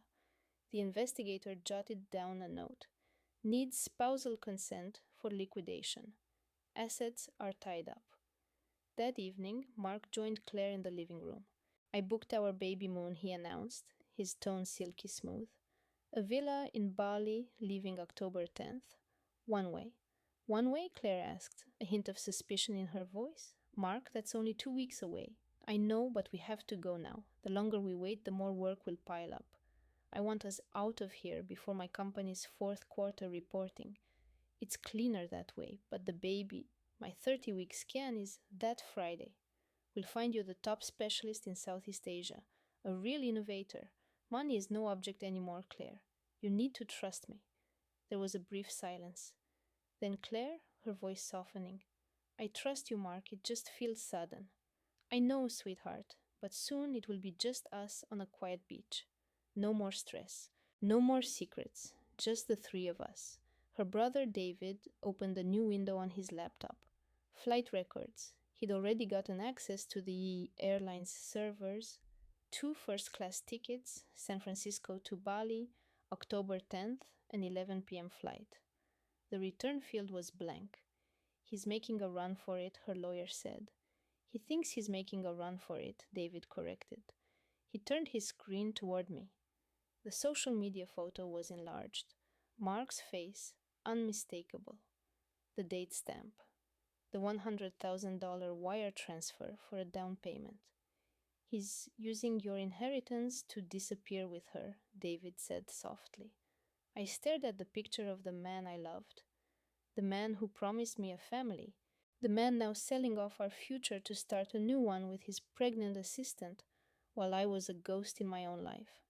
The investigator jotted down a note. Needs spousal consent for liquidation. Assets are tied up. That evening, Mark joined Claire in the living room. I booked our baby moon, he announced, his tone silky smooth. A villa in Bali, leaving October 10th. One way. One way? Claire asked, a hint of suspicion in her voice. Mark, that's only 2 weeks away. I know, but we have to go now. The longer we wait, the more work will pile up. I want us out of here before my company's fourth quarter reporting. It's cleaner that way, but the baby, my 30-week scan is that Friday. We'll find you the top specialist in Southeast Asia, a real innovator. Money is no object anymore, Claire. You need to trust me. There was a brief silence. Then Claire, her voice softening. I trust you, Mark. It just feels sudden. I know, sweetheart, but soon it will be just us on a quiet beach. No more stress. No more secrets. Just the three of us. Her brother David opened a new window on his laptop. Flight records. He'd already gotten access to the airline's servers. 2 first-class tickets, San Francisco to Bali, October 10th, an 11 p.m. flight. The return field was blank. He's making a run for it, her lawyer said. He thinks he's making a run for it, David corrected. He turned his screen toward me. The social media photo was enlarged. Mark's face, unmistakable. The date stamp. The $100,000 wire transfer for a down payment. He's using your inheritance to disappear with her, David said softly. I stared at the picture of the man I loved. The man who promised me a family. The man now selling off our future to start a new one with his pregnant assistant, while I was a ghost in my own life,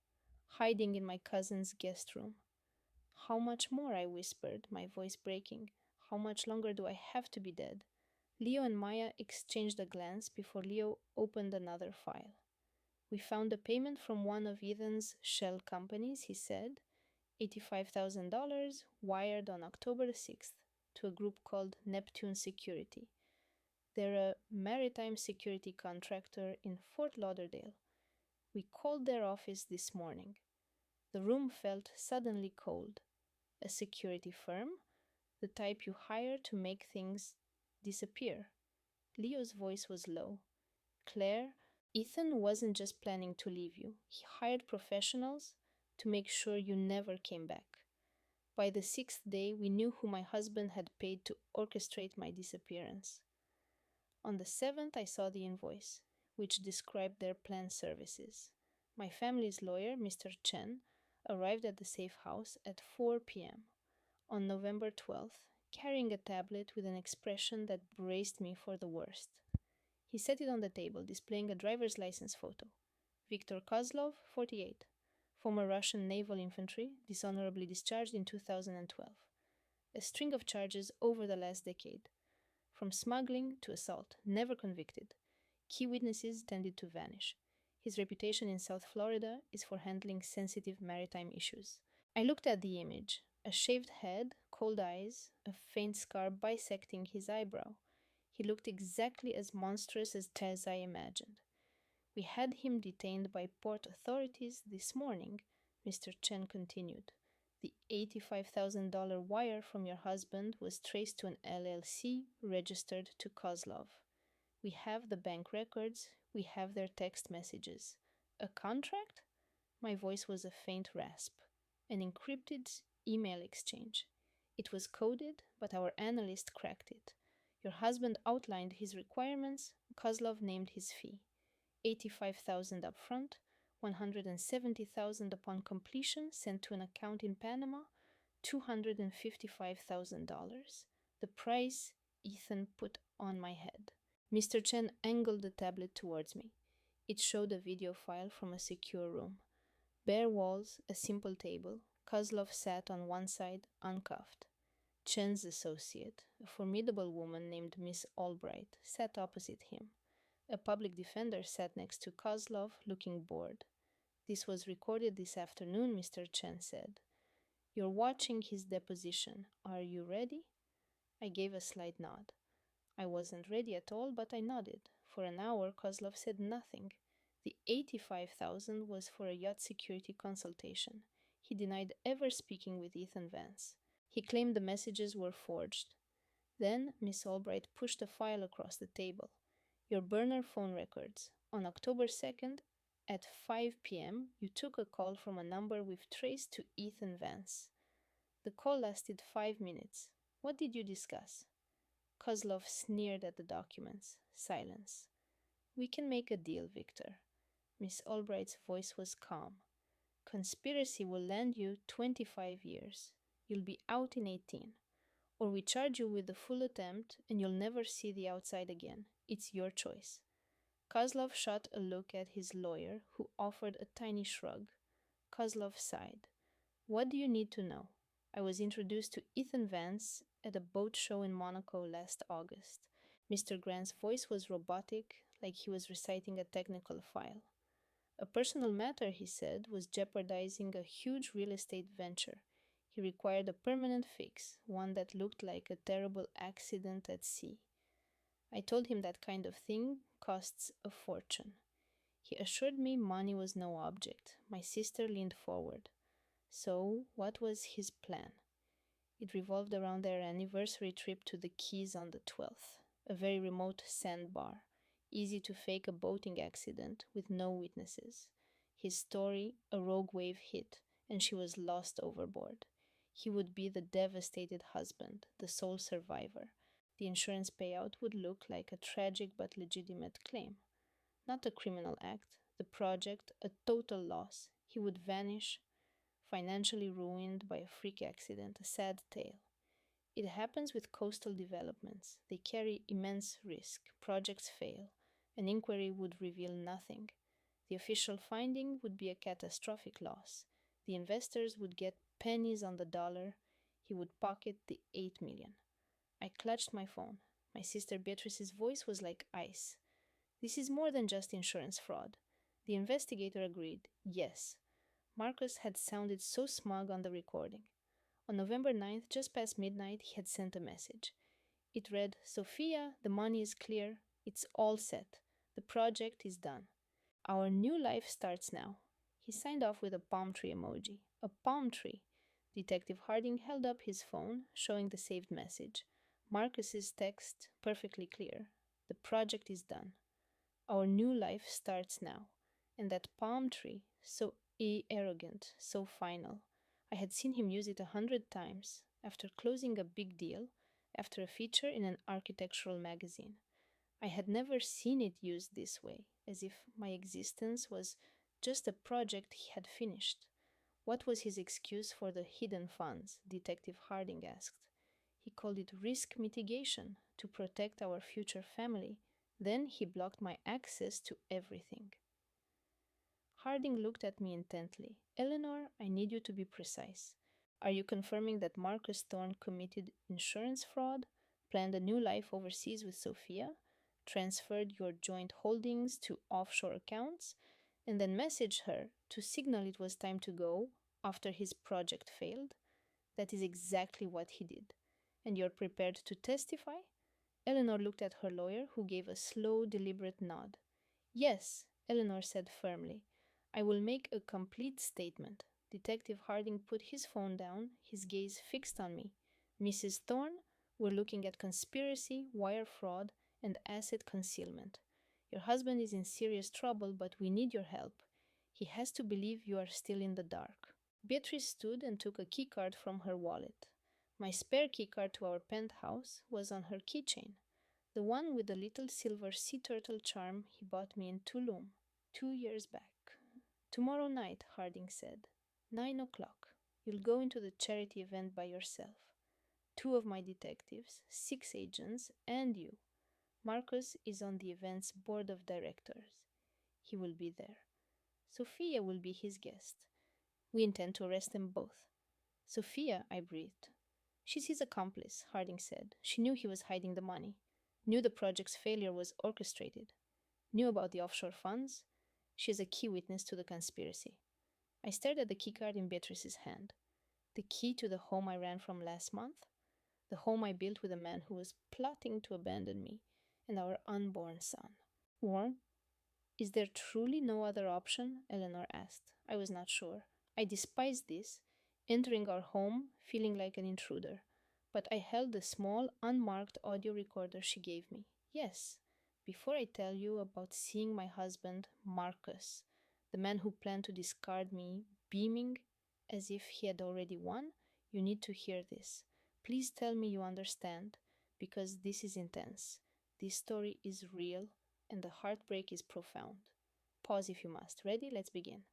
hiding in my cousin's guest room. How much more? I whispered, my voice breaking. How much longer do I have to be dead? Leo and Maya exchanged a glance before Leo opened another file. We found a payment from one of Ethan's shell companies, he said, $85,000 wired on October 6th to a group called Neptune Security. They're a maritime security contractor in Fort Lauderdale. We called their office this morning. The room felt suddenly cold. A security firm? The type you hire to make things disappear. Leo's voice was low. Claire, Ethan wasn't just planning to leave you. He hired professionals to make sure you never came back. By the 6th day, we knew who my husband had paid to orchestrate my disappearance. On the 7th, I saw the invoice, which described their planned services. My family's lawyer, Mr. Chen, arrived at the safe house at 4 p.m. on November 12th, carrying a tablet with an expression that braced me for the worst. He set it on the table, displaying a driver's license photo. Viktor Kozlov, 48, former Russian naval infantry, dishonorably discharged in 2012. A string of charges over the last decade, from smuggling to assault, never convicted. Key witnesses tended to vanish. His reputation in South Florida is for handling sensitive maritime issues. I looked at the image, a shaved head, cold eyes, a faint scar bisecting his eyebrow. He looked exactly as monstrous as I imagined. We had him detained by port authorities this morning, Mr. Chen continued. The $85,000 wire from your husband was traced to an LLC registered to Kozlov. We have the bank records, we have their text messages. A contract? My voice was a faint rasp. An encrypted email exchange. It was coded, but our analyst cracked it. Your husband outlined his requirements, Kozlov named his fee. 85,000 upfront, 170,000 upon completion sent to an account in Panama, $255,000. The price Ethan put on my head. Mr. Chen angled the tablet towards me. It showed a video file from a secure room. Bare walls, a simple table. Kozlov sat on one side, uncuffed. Chen's associate, a formidable woman named Miss Albright, sat opposite him. A public defender sat next to Kozlov, looking bored. This was recorded this afternoon, Mr. Chen said. You're watching his deposition. Are you ready? I gave a slight nod. I wasn't ready at all, but I nodded. For an hour, Kozlov said nothing. The 85,000 was for a yacht security consultation. He denied ever speaking with Ethan Vance. He claimed the messages were forged. Then Miss Albright pushed a file across the table. Your burner phone records. On October 2nd, at 5 p.m., you took a call from a number we've traced to Ethan Vance. The call lasted 5 minutes. What did you discuss? Kozlov sneered at the documents. Silence. We can make a deal, Victor. Miss Albright's voice was calm. Conspiracy will land you 25 years. You'll be out in 18. Or we charge you with the full attempt and you'll never see the outside again. It's your choice. Kozlov shot a look at his lawyer, who offered a tiny shrug. Kozlov sighed. What do you need to know? I was introduced to Ethan Vance at a boat show in Monaco last August. Mr. Grant's voice was robotic, like he was reciting a technical file. A personal matter, he said, was jeopardizing a huge real estate venture. He required a permanent fix, one that looked like a terrible accident at sea. I told him that kind of thing costs a fortune. He assured me money was no object. My sister leaned forward. So, what was his plan? It revolved around their anniversary trip to the Keys on the 12th, a very remote sandbar, easy to fake a boating accident with no witnesses. His story, a rogue wave hit, and she was lost overboard. He would be the devastated husband, the sole survivor. The insurance payout would look like a tragic but legitimate claim. Not a criminal act, the project a total loss. He would vanish, financially ruined by a freak accident, a sad tale. It happens with coastal developments. They carry immense risk. Projects fail. An inquiry would reveal nothing. The official finding would be a catastrophic loss. The investors would get pennies on the dollar. He would pocket the 8 million. I clutched my phone. My sister Beatrice's voice was like ice. This is more than just insurance fraud. The investigator agreed. Yes. Marcus had sounded so smug on the recording. On November 9th, just past midnight, he had sent a message. It read, Sophia, the money is clear. It's all set. The project is done. Our new life starts now. He signed off with a palm tree emoji. A palm tree. Detective Harding held up his phone, showing the saved message. Marcus's text, perfectly clear. The project is done. Our new life starts now. And that palm tree, so arrogant, so final. I had seen him use it 100 times, after closing a big deal, after a feature in an architectural magazine. I had never seen it used this way, as if my existence was just a project he had finished. What was his excuse for the hidden funds? Detective Harding asked. He called it risk mitigation, to protect our future family. Then he blocked my access to everything. Harding looked at me intently. Eleanor, I need you to be precise. Are you confirming that Marcus Thorne committed insurance fraud, planned a new life overseas with Sophia, transferred your joint holdings to offshore accounts, and then messaged her to signal it was time to go after his project failed? That is exactly what he did. And you're prepared to testify? Eleanor looked at her lawyer, who gave a slow, deliberate nod. Yes, Eleanor said firmly. I will make a complete statement. Detective Harding put his phone down, his gaze fixed on me. Mrs. Thorne, we're looking at conspiracy, wire fraud, and asset concealment. Your husband is in serious trouble, but we need your help. He has to believe you are still in the dark. Beatrice stood and took a keycard from her wallet. My spare keycard to our penthouse was on her keychain, the one with the little silver sea turtle charm he bought me in Tulum 2 years back. Tomorrow night, Harding said. 9 o'clock. You'll go into the charity event by yourself. 2 of my detectives, 6 agents, and you. Marcus is on the event's board of directors. He will be there. Sophia will be his guest. We intend to arrest them both. Sophia, I breathed. She's his accomplice, Harding said. She knew he was hiding the money, knew the project's failure was orchestrated, knew about the offshore funds. She is a key witness to the conspiracy. I stared at the keycard in Beatrice's hand. The key to the home I ran from last month? The home I built with a man who was plotting to abandon me and our unborn son. Warren, is there truly no other option? Eleanor asked. I was not sure. I despised this, entering our home feeling like an intruder. But I held the small, unmarked audio recorder she gave me. Yes, before I tell you about seeing my husband, Marcus, the man who planned to discard me, beaming as if he had already won, you need to hear this. Please tell me you understand, because this is intense. This story is real, and the heartbreak is profound. Pause if you must. Ready? Let's begin.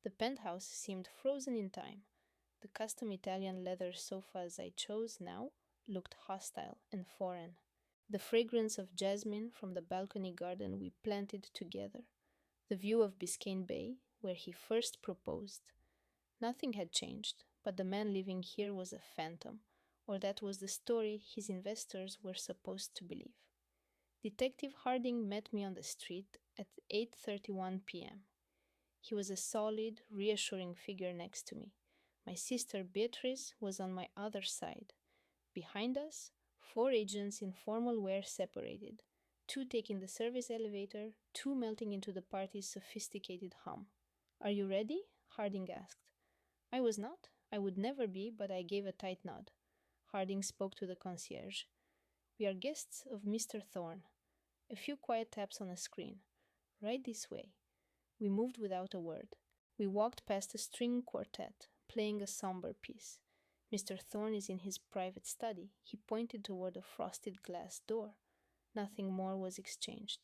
The penthouse seemed frozen in time. The custom Italian leather sofas I chose now looked hostile and foreign. The fragrance of jasmine from the balcony garden we planted together. The view of Biscayne Bay, where he first proposed. Nothing had changed, but the man living here was a phantom, or that was the story his investors were supposed to believe. Detective Harding met me on the street at 8:31 p.m. He was a solid, reassuring figure next to me. My sister Beatrice was on my other side. Behind us, 4 agents in formal wear separated, 2 taking the service elevator, 2 melting into the party's sophisticated hum. Are you ready? Harding asked. I was not. I would never be, but I gave a tight nod. Harding spoke to the concierge. We are guests of Mr. Thorne. A few quiet taps on a screen. Right this way. We moved without a word. We walked past a string quartet, playing a somber piece. Mr. Thorne is in his private study. He pointed toward a frosted glass door. Nothing more was exchanged.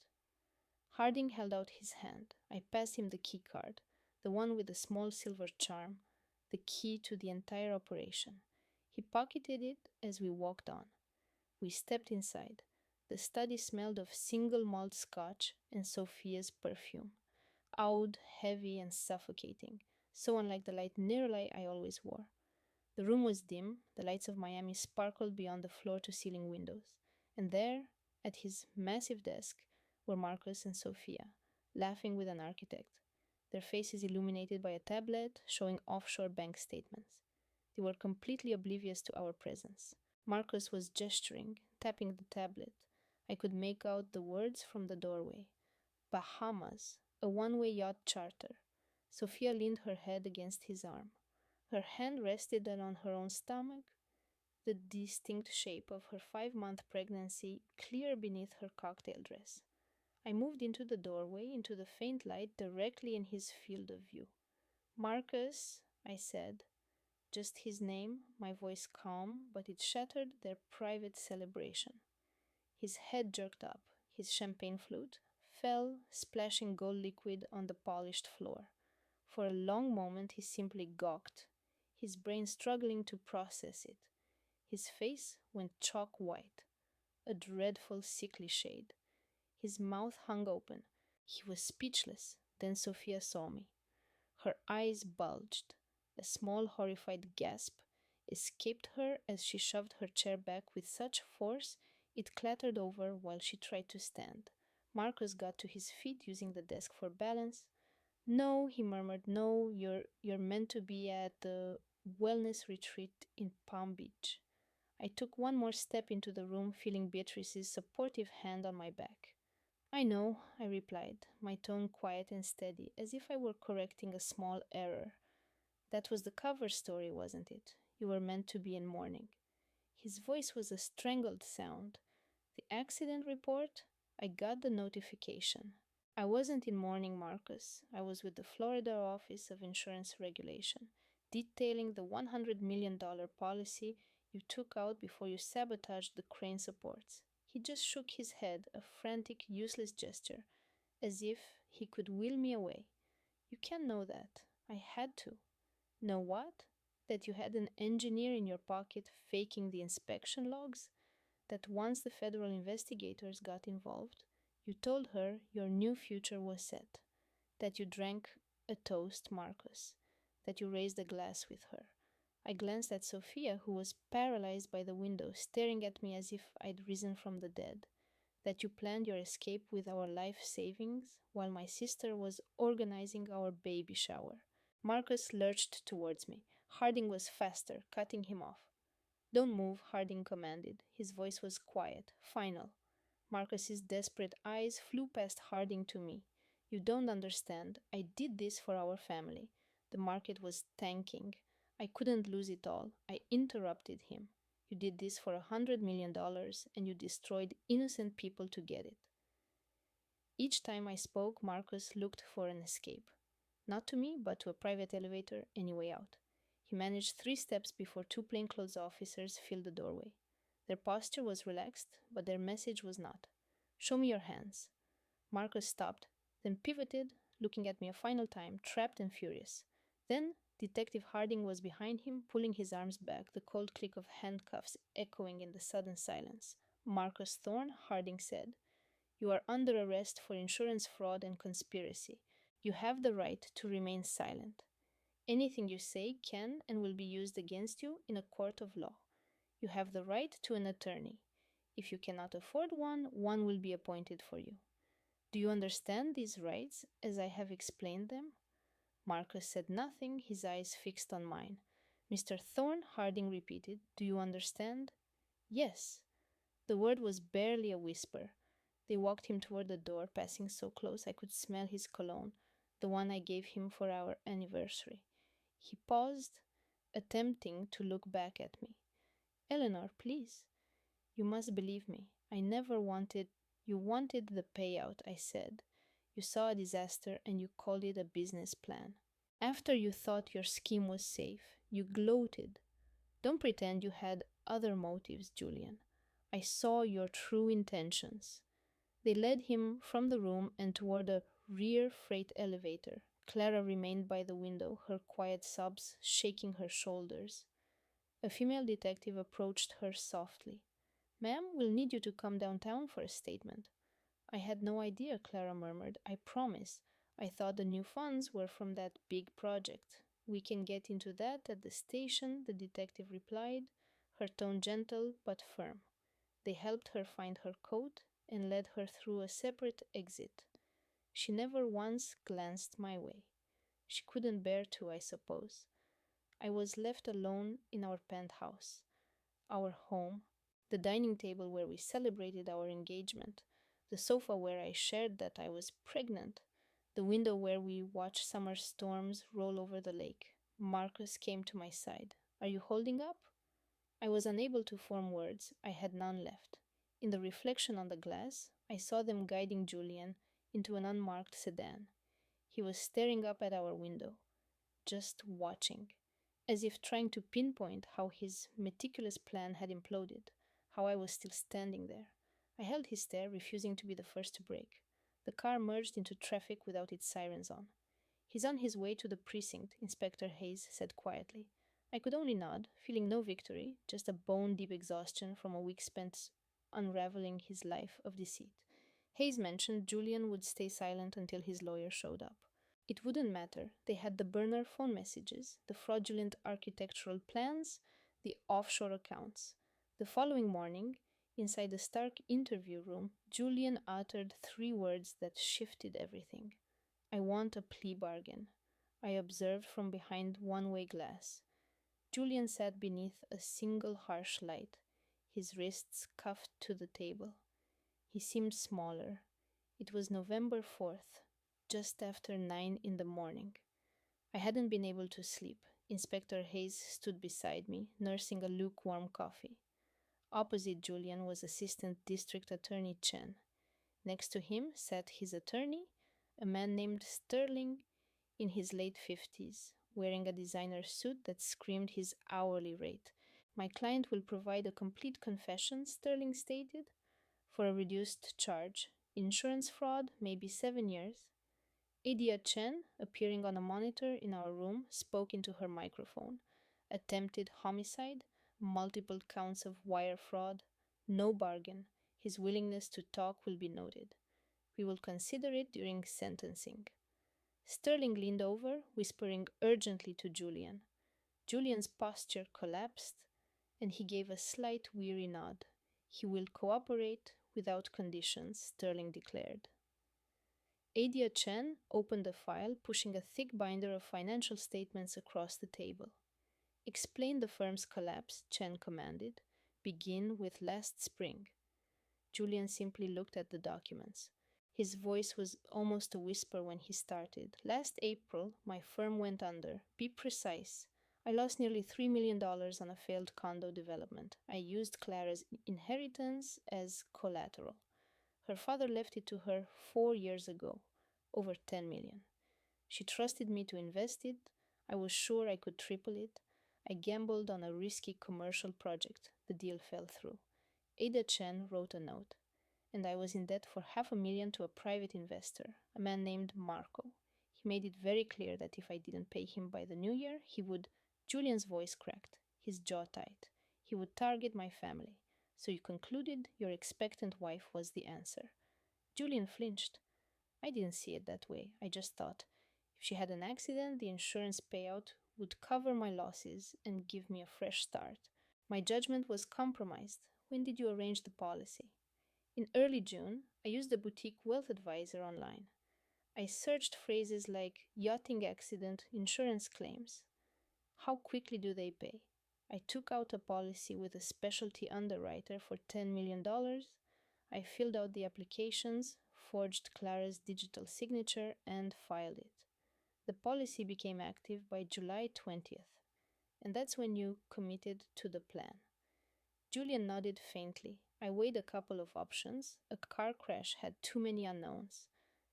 Harding held out his hand. I passed him the key card, the one with the small silver charm, the key to the entire operation. He pocketed it as we walked on. We stepped inside. The study smelled of single malt scotch and Sophia's perfume. Oud, heavy, and suffocating, so unlike the light nearly I always wore. The room was dim, the lights of Miami sparkled beyond the floor-to-ceiling windows, and there, at his massive desk, were Marcus and Sophia, laughing with an architect, their faces illuminated by a tablet showing offshore bank statements. They were completely oblivious to our presence. Marcus was gesturing, tapping the tablet. I could make out the words from the doorway. Bahamas, a one-way yacht charter. Sophia leaned her head against his arm. Her hand rested on her own stomach, the distinct shape of her 5-month pregnancy clear beneath her cocktail dress. I moved into the doorway, into the faint light directly in his field of view. Marcus, I said, just his name, my voice calm, but it shattered their private celebration. His head jerked up, his champagne flute fell, splashing gold liquid on the polished floor. For a long moment he simply gawked, his brain struggling to process it. His face went chalk white, a dreadful sickly shade. His mouth hung open. He was speechless. Then Sophia saw me. Her eyes bulged. A small, horrified gasp escaped her as she shoved her chair back with such force it clattered over while she tried to stand. Marcus got to his feet using the desk for balance. No, he murmured, no, you're meant to be at the wellness retreat in Palm Beach. I took one more step into the room, feeling Beatrice's supportive hand on my back. I know, I replied, my tone quiet and steady, as if I were correcting a small error. That was the cover story, wasn't it? You were meant to be in mourning. His voice was a strangled sound. The accident report? I got the notification. I wasn't in mourning, Marcus. I was with the Florida Office of Insurance Regulation, detailing the $100 million policy you took out before you sabotaged the crane supports. He just shook his head, a frantic, useless gesture, as if he could will me away. You can't know that. I had to. Know what? That you had an engineer in your pocket faking the inspection logs? That once the federal investigators got involved, you told her your new future was set, that you drank a toast, Marcus, that you raised a glass with her. I glanced at Sophia, who was paralyzed by the window, staring at me as if I'd risen from the dead, that you planned your escape with our life savings while my sister was organizing our baby shower. Marcus lurched towards me. Harding was faster, cutting him off. Don't move, Harding commanded. His voice was quiet, final. Marcus's desperate eyes flew past Harding to me. You don't understand. I did this for our family. The market was tanking. I couldn't lose it all. I interrupted him. You did this for $100 million and you destroyed innocent people to get it. Each time I spoke, Marcus looked for an escape. Not to me, but to a private elevator, any way out. He managed 3 steps before 2 plainclothes officers filled the doorway. Their posture was relaxed, but their message was not. Show me your hands. Marcus stopped, then pivoted, looking at me a final time, trapped and furious. Then Detective Harding was behind him, pulling his arms back, the cold click of handcuffs echoing in the sudden silence. Marcus Thorne, Harding said, you are under arrest for insurance fraud and conspiracy. You have the right to remain silent. Anything you say can and will be used against you in a court of law. You have the right to an attorney. If you cannot afford one, one will be appointed for you. Do you understand these rights as I have explained them? Marcus said nothing, his eyes fixed on mine. Mr. Thorne, Harding repeated, do you understand? Yes. The word was barely a whisper. They walked him toward the door, passing so close I could smell his cologne, the one I gave him for our anniversary. He paused, attempting to look back at me. Eleanor, please. You must believe me. I never wanted... You wanted the payout, I said. You saw a disaster and you called it a business plan. After you thought your scheme was safe, you gloated. Don't pretend you had other motives, Julian. I saw your true intentions. They led him from the room and toward a rear freight elevator. Clara remained by the window, her quiet sobs shaking her shoulders. A female detective approached her softly. Ma'am, we'll need you to come downtown for a statement. I had no idea, Clara murmured. I promise. I thought the new funds were from that big project. We can get into that at the station, the detective replied, her tone gentle but firm. They helped her find her coat and led her through a separate exit. She never once glanced my way. She couldn't bear to, I suppose. I was left alone in our penthouse, our home, the dining table where we celebrated our engagement, the sofa where I shared that I was pregnant, the window where we watched summer storms roll over the lake. Marcus came to my side. Are you holding up? I was unable to form words. I had none left. In the reflection on the glass, I saw them guiding Julian into an unmarked sedan. He was staring up at our window, just watching, as if trying to pinpoint how his meticulous plan had imploded, how I was still standing there. I held his stare, refusing to be the first to break. The car merged into traffic without its sirens on. He's on his way to the precinct, Inspector Hayes said quietly. I could only nod, feeling no victory, just a bone-deep exhaustion from a week spent unraveling his life of deceit. Hayes mentioned Julian would stay silent until his lawyer showed up. It wouldn't matter. They had the burner phone messages, the fraudulent architectural plans, the offshore accounts. The following morning, inside the Stark interview room, Julian uttered three words that shifted everything. I want a plea bargain. I observed from behind one-way glass. Julian sat beneath a single harsh light, his wrists cuffed to the table. He seemed smaller. It was November 4th, just after 9 in the morning. I hadn't been able to sleep. Inspector Hayes stood beside me, nursing a lukewarm coffee. Opposite Julian was Assistant District Attorney Chen. Next to him sat his attorney, a man named Sterling, in his late 50s, wearing a designer suit that screamed his hourly rate. My client will provide a complete confession, Sterling stated, for a reduced charge. Insurance fraud, maybe 7 years. Adia Chen, appearing on a monitor in our room, spoke into her microphone. Attempted homicide, multiple counts of wire fraud, no bargain. His willingness to talk will be noted. We will consider it during sentencing. Sterling leaned over, whispering urgently to Julian. Julian's posture collapsed, and he gave a slight weary nod. He will cooperate without conditions, Sterling declared. Adia Chen opened the file, pushing a thick binder of financial statements across the table. Explain the firm's collapse, Chen commanded. Begin with last spring. Julian simply looked at the documents. His voice was almost a whisper when he started. Last April, my firm went under. Be precise. I lost nearly $3 million on a failed condo development. I used Clara's inheritance as collateral. Her father left it to her 4 years ago, over 10 million. She trusted me to invest it. I was sure I could triple it. I gambled on a risky commercial project. The deal fell through. Ada Chen wrote a note, and I was in debt for $500,000 to a private investor, a man named Marco. He made it very clear that if I didn't pay him by the new year, he would. Julian's voice cracked, his jaw tight. He would target my family. So you concluded your expectant wife was the answer. Julian flinched. I didn't see it that way. I just thought, if she had an accident, the insurance payout would cover my losses and give me a fresh start. My judgment was compromised. When did you arrange the policy? In early June, I used the boutique wealth advisor online. I searched phrases like yachting accident insurance claims. How quickly do they pay? I took out a policy with a specialty underwriter for $10 million. I filled out the applications, forged Clara's digital signature, and filed it. The policy became active by July 20th, and that's when you committed to the plan. Julian nodded faintly. I weighed a couple of options. A car crash had too many unknowns.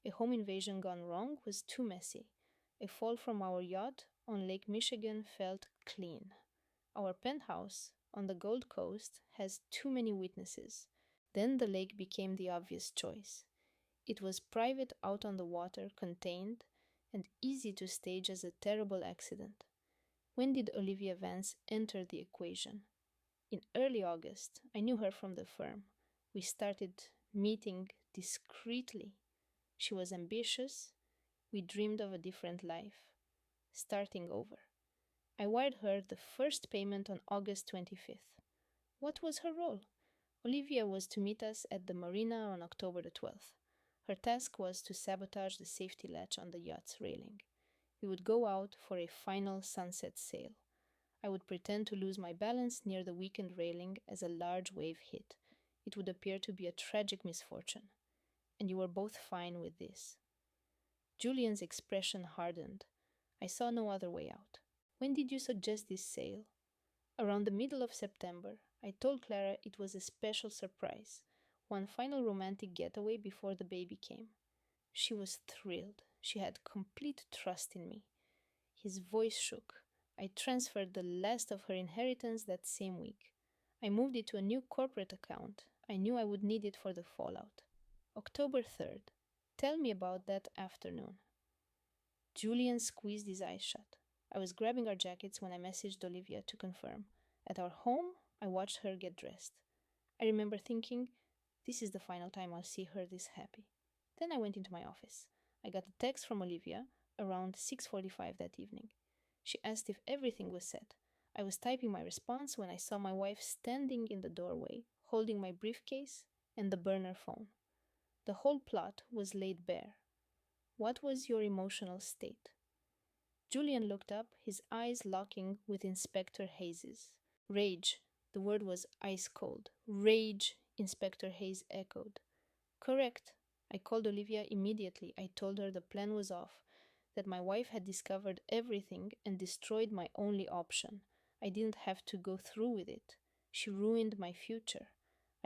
A home invasion gone wrong was too messy. A fall from our yacht on Lake Michigan felt clean. Our penthouse on the Gold Coast has too many witnesses. Then the lake became the obvious choice. It was private, out on the water, contained, and easy to stage as a terrible accident. When did Olivia Vance enter the equation? In early August. I knew her from the firm. We started meeting discreetly. She was ambitious. We dreamed of a different life, starting over. I wired her the first payment on August 25th. What was her role? Olivia was to meet us at the marina on October the 12th. Her task was to sabotage the safety latch on the yacht's railing. We would go out for a final sunset sail. I would pretend to lose my balance near the weakened railing as a large wave hit. It would appear to be a tragic misfortune. And you were both fine with this. Julian's expression hardened. I saw no other way out. When did you suggest this sail? Around the middle of September. I told Clara it was a special surprise. One final romantic getaway before the baby came. She was thrilled. She had complete trust in me. His voice shook. I transferred the last of her inheritance that same week. I moved it to a new corporate account. I knew I would need it for the fallout. October 3rd. Tell me about that afternoon. Julian squeezed his eyes shut. I was grabbing our jackets when I messaged Olivia to confirm. At our home, I watched her get dressed. I remember thinking, This is the final time I'll see her this happy. Then I went into my office. I got a text from Olivia around 6:45 that evening. She asked if everything was set. I was typing my response when I saw my wife standing in the doorway, holding my briefcase and the burner phone. The whole plot was laid bare. What was your emotional state? Julian looked up, his eyes locking with Inspector Hayes's. Rage. The word was ice cold. Rage, Inspector Hayes echoed. Correct. I called Olivia immediately. I told her the plan was off, that my wife had discovered everything and destroyed my only option. I didn't have to go through with it. She ruined my future.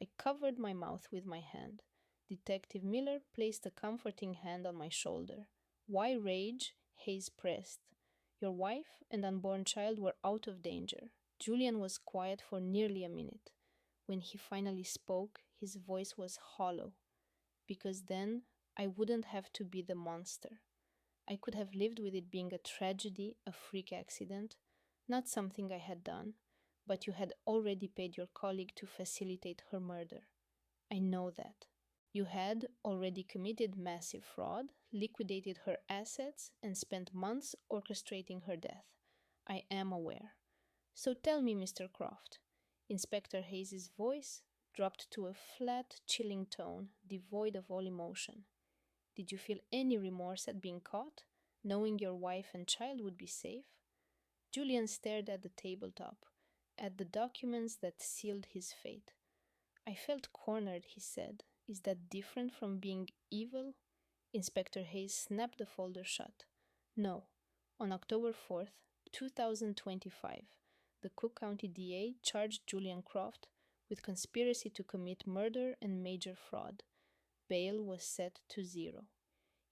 I covered my mouth with my hand. Detective Miller placed a comforting hand on my shoulder. Why rage? Hayes pressed. Your wife and unborn child were out of danger. Julian was quiet for nearly a minute. When he finally spoke, his voice was hollow. Because then I wouldn't have to be the monster. I could have lived with it being a tragedy, a freak accident, not something I had done, but you had already paid your colleague to facilitate her murder. I know that. You had already committed massive fraud, liquidated her assets, and spent months orchestrating her death. I am aware. So tell me, Mr. Croft. Inspector Hayes's voice dropped to a flat, chilling tone, devoid of all emotion. Did you feel any remorse at being caught, knowing your wife and child would be safe? Julian stared at the tabletop, at the documents that sealed his fate. I felt cornered, he said. Is that different from being evil? Inspector Hayes snapped the folder shut. No. On October 4th, 2025, the Cook County DA charged Julian Croft with conspiracy to commit murder and major fraud. Bail was set to 0.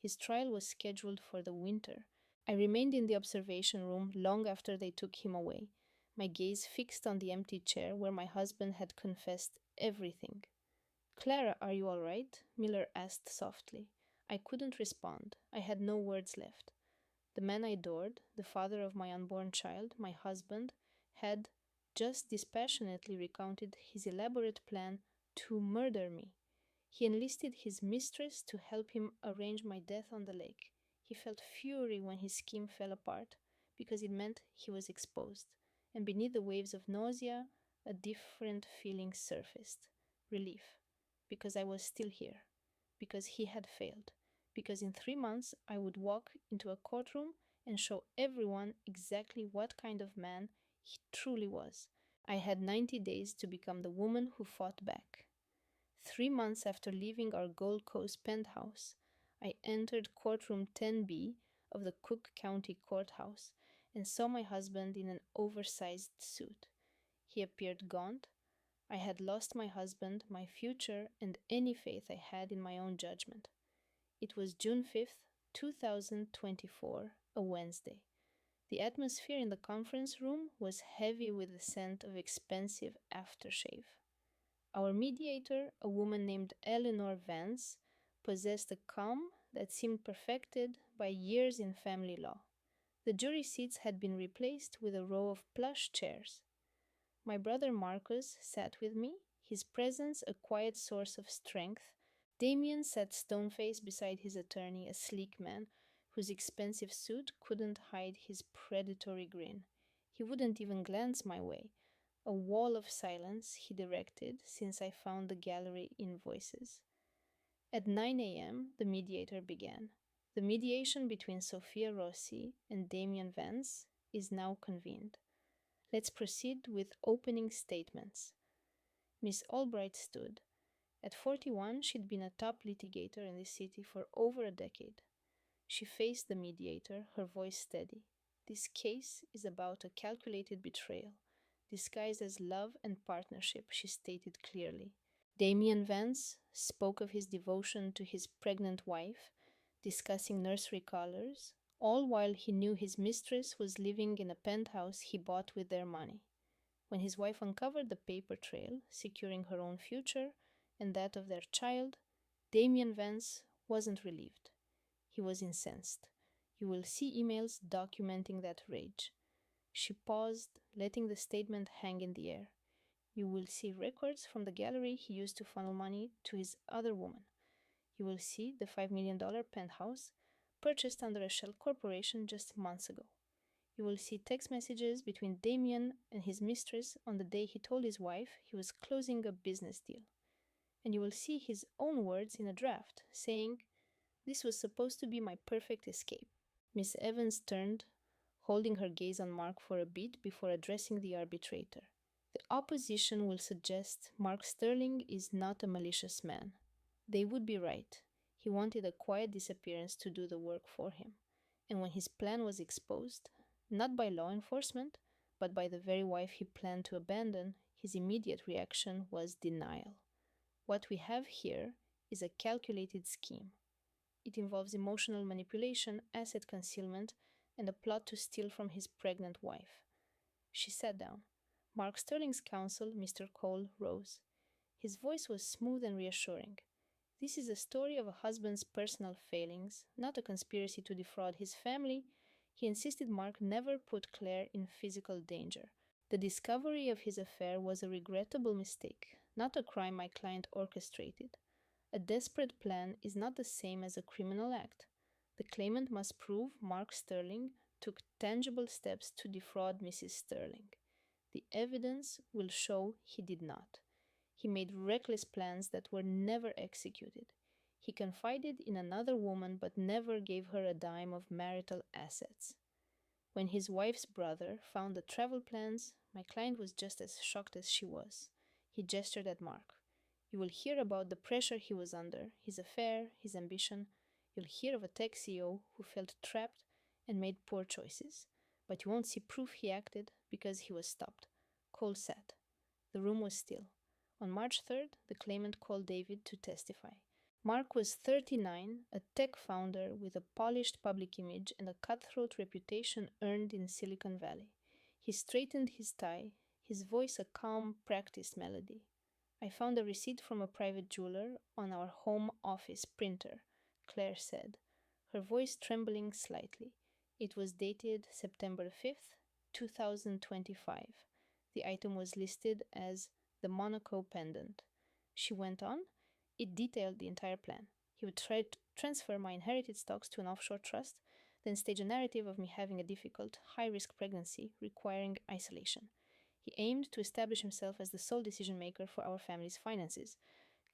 His trial was scheduled for the winter. I remained in the observation room long after they took him away, my gaze fixed on the empty chair where my husband had confessed everything. Clara, are you all right? Miller asked softly. I couldn't respond. I had no words left. The man I adored, the father of my unborn child, my husband, had just dispassionately recounted his elaborate plan to murder me. He enlisted his mistress to help him arrange my death on the lake. He felt fury when his scheme fell apart, because it meant he was exposed. And beneath the waves of nausea, a different feeling surfaced. Relief. Because I was still here. Because he had failed. Because in 3 months I would walk into a courtroom and show everyone exactly what kind of man he truly was. I had 90 days to become the woman who fought back. 3 months after leaving our Gold Coast penthouse, I entered courtroom 10B of the Cook County Courthouse and saw my husband in an oversized suit. He appeared gaunt. I had lost my husband, my future, and any faith I had in my own judgment. It was June 5th, 2024, a Wednesday. The atmosphere in the conference room was heavy with the scent of expensive aftershave. Our mediator, a woman named Eleanor Vance, possessed a calm that seemed perfected by years in family law. The jury seats had been replaced with a row of plush chairs. My brother Marcus sat with me, his presence a quiet source of strength. Damien sat stone-faced beside his attorney, a sleek man whose expensive suit couldn't hide his predatory grin. He wouldn't even glance my way. A wall of silence he directed since I found the gallery invoices. At 9 a.m., the mediator began. The mediation between Sophia Rossi and Damien Vance is now convened. Let's proceed with opening statements. Miss Albright stood. At 41, she'd been a top litigator in this city for over a decade. She faced the mediator, her voice steady. This case is about a calculated betrayal, disguised as love and partnership, she stated clearly. Damien Vance spoke of his devotion to his pregnant wife, discussing nursery colors, all while he knew his mistress was living in a penthouse he bought with their money. When his wife uncovered the paper trail, securing her own future and that of their child, Damien Vance wasn't relieved. He was incensed. You will see emails documenting that rage. She paused, letting the statement hang in the air. You will see records from the gallery he used to funnel money to his other woman. You will see the $5 million penthouse purchased under a shell corporation just months ago. You will see text messages between Damien and his mistress on the day he told his wife he was closing a business deal. And you will see his own words in a draft saying, "This was supposed to be my perfect escape." Miss Evans turned, holding her gaze on Mark for a bit before addressing the arbitrator. The opposition will suggest Mark Sterling is not a malicious man. They would be right. He wanted a quiet disappearance to do the work for him. And when his plan was exposed, not by law enforcement, but by the very wife he planned to abandon, his immediate reaction was denial. What we have here is a calculated scheme. It involves emotional manipulation, asset concealment, and a plot to steal from his pregnant wife. She sat down. Mark Sterling's counsel, Mr. Cole, rose. His voice was smooth and reassuring. This is a story of a husband's personal failings, not a conspiracy to defraud his family. He insisted Mark never put Claire in physical danger. The discovery of his affair was a regrettable mistake, not a crime my client orchestrated. A desperate plan is not the same as a criminal act. The claimant must prove Mark Sterling took tangible steps to defraud Mrs. Sterling. The evidence will show he did not. He made reckless plans that were never executed. He confided in another woman but never gave her a dime of marital assets. When his wife's brother found the travel plans, my client was just as shocked as she was. He gestured at Mark. You will hear about the pressure he was under, his affair, his ambition. You'll hear of a tech CEO who felt trapped and made poor choices. But you won't see proof he acted because he was stopped. Cole sat. The room was still. On March 3rd, the claimant called David to testify. Mark was 39, a tech founder with a polished public image and a cutthroat reputation earned in Silicon Valley. He straightened his tie, his voice a calm, practiced melody. I found a receipt from a private jeweler on our home office printer, Claire said, her voice trembling slightly. It was dated September 5th, 2025. The item was listed as the Monaco pendant. She went on. It detailed the entire plan. He would try to transfer my inherited stocks to an offshore trust, then stage a narrative of me having a difficult, high-risk pregnancy requiring isolation. He aimed to establish himself as the sole decision maker for our family's finances.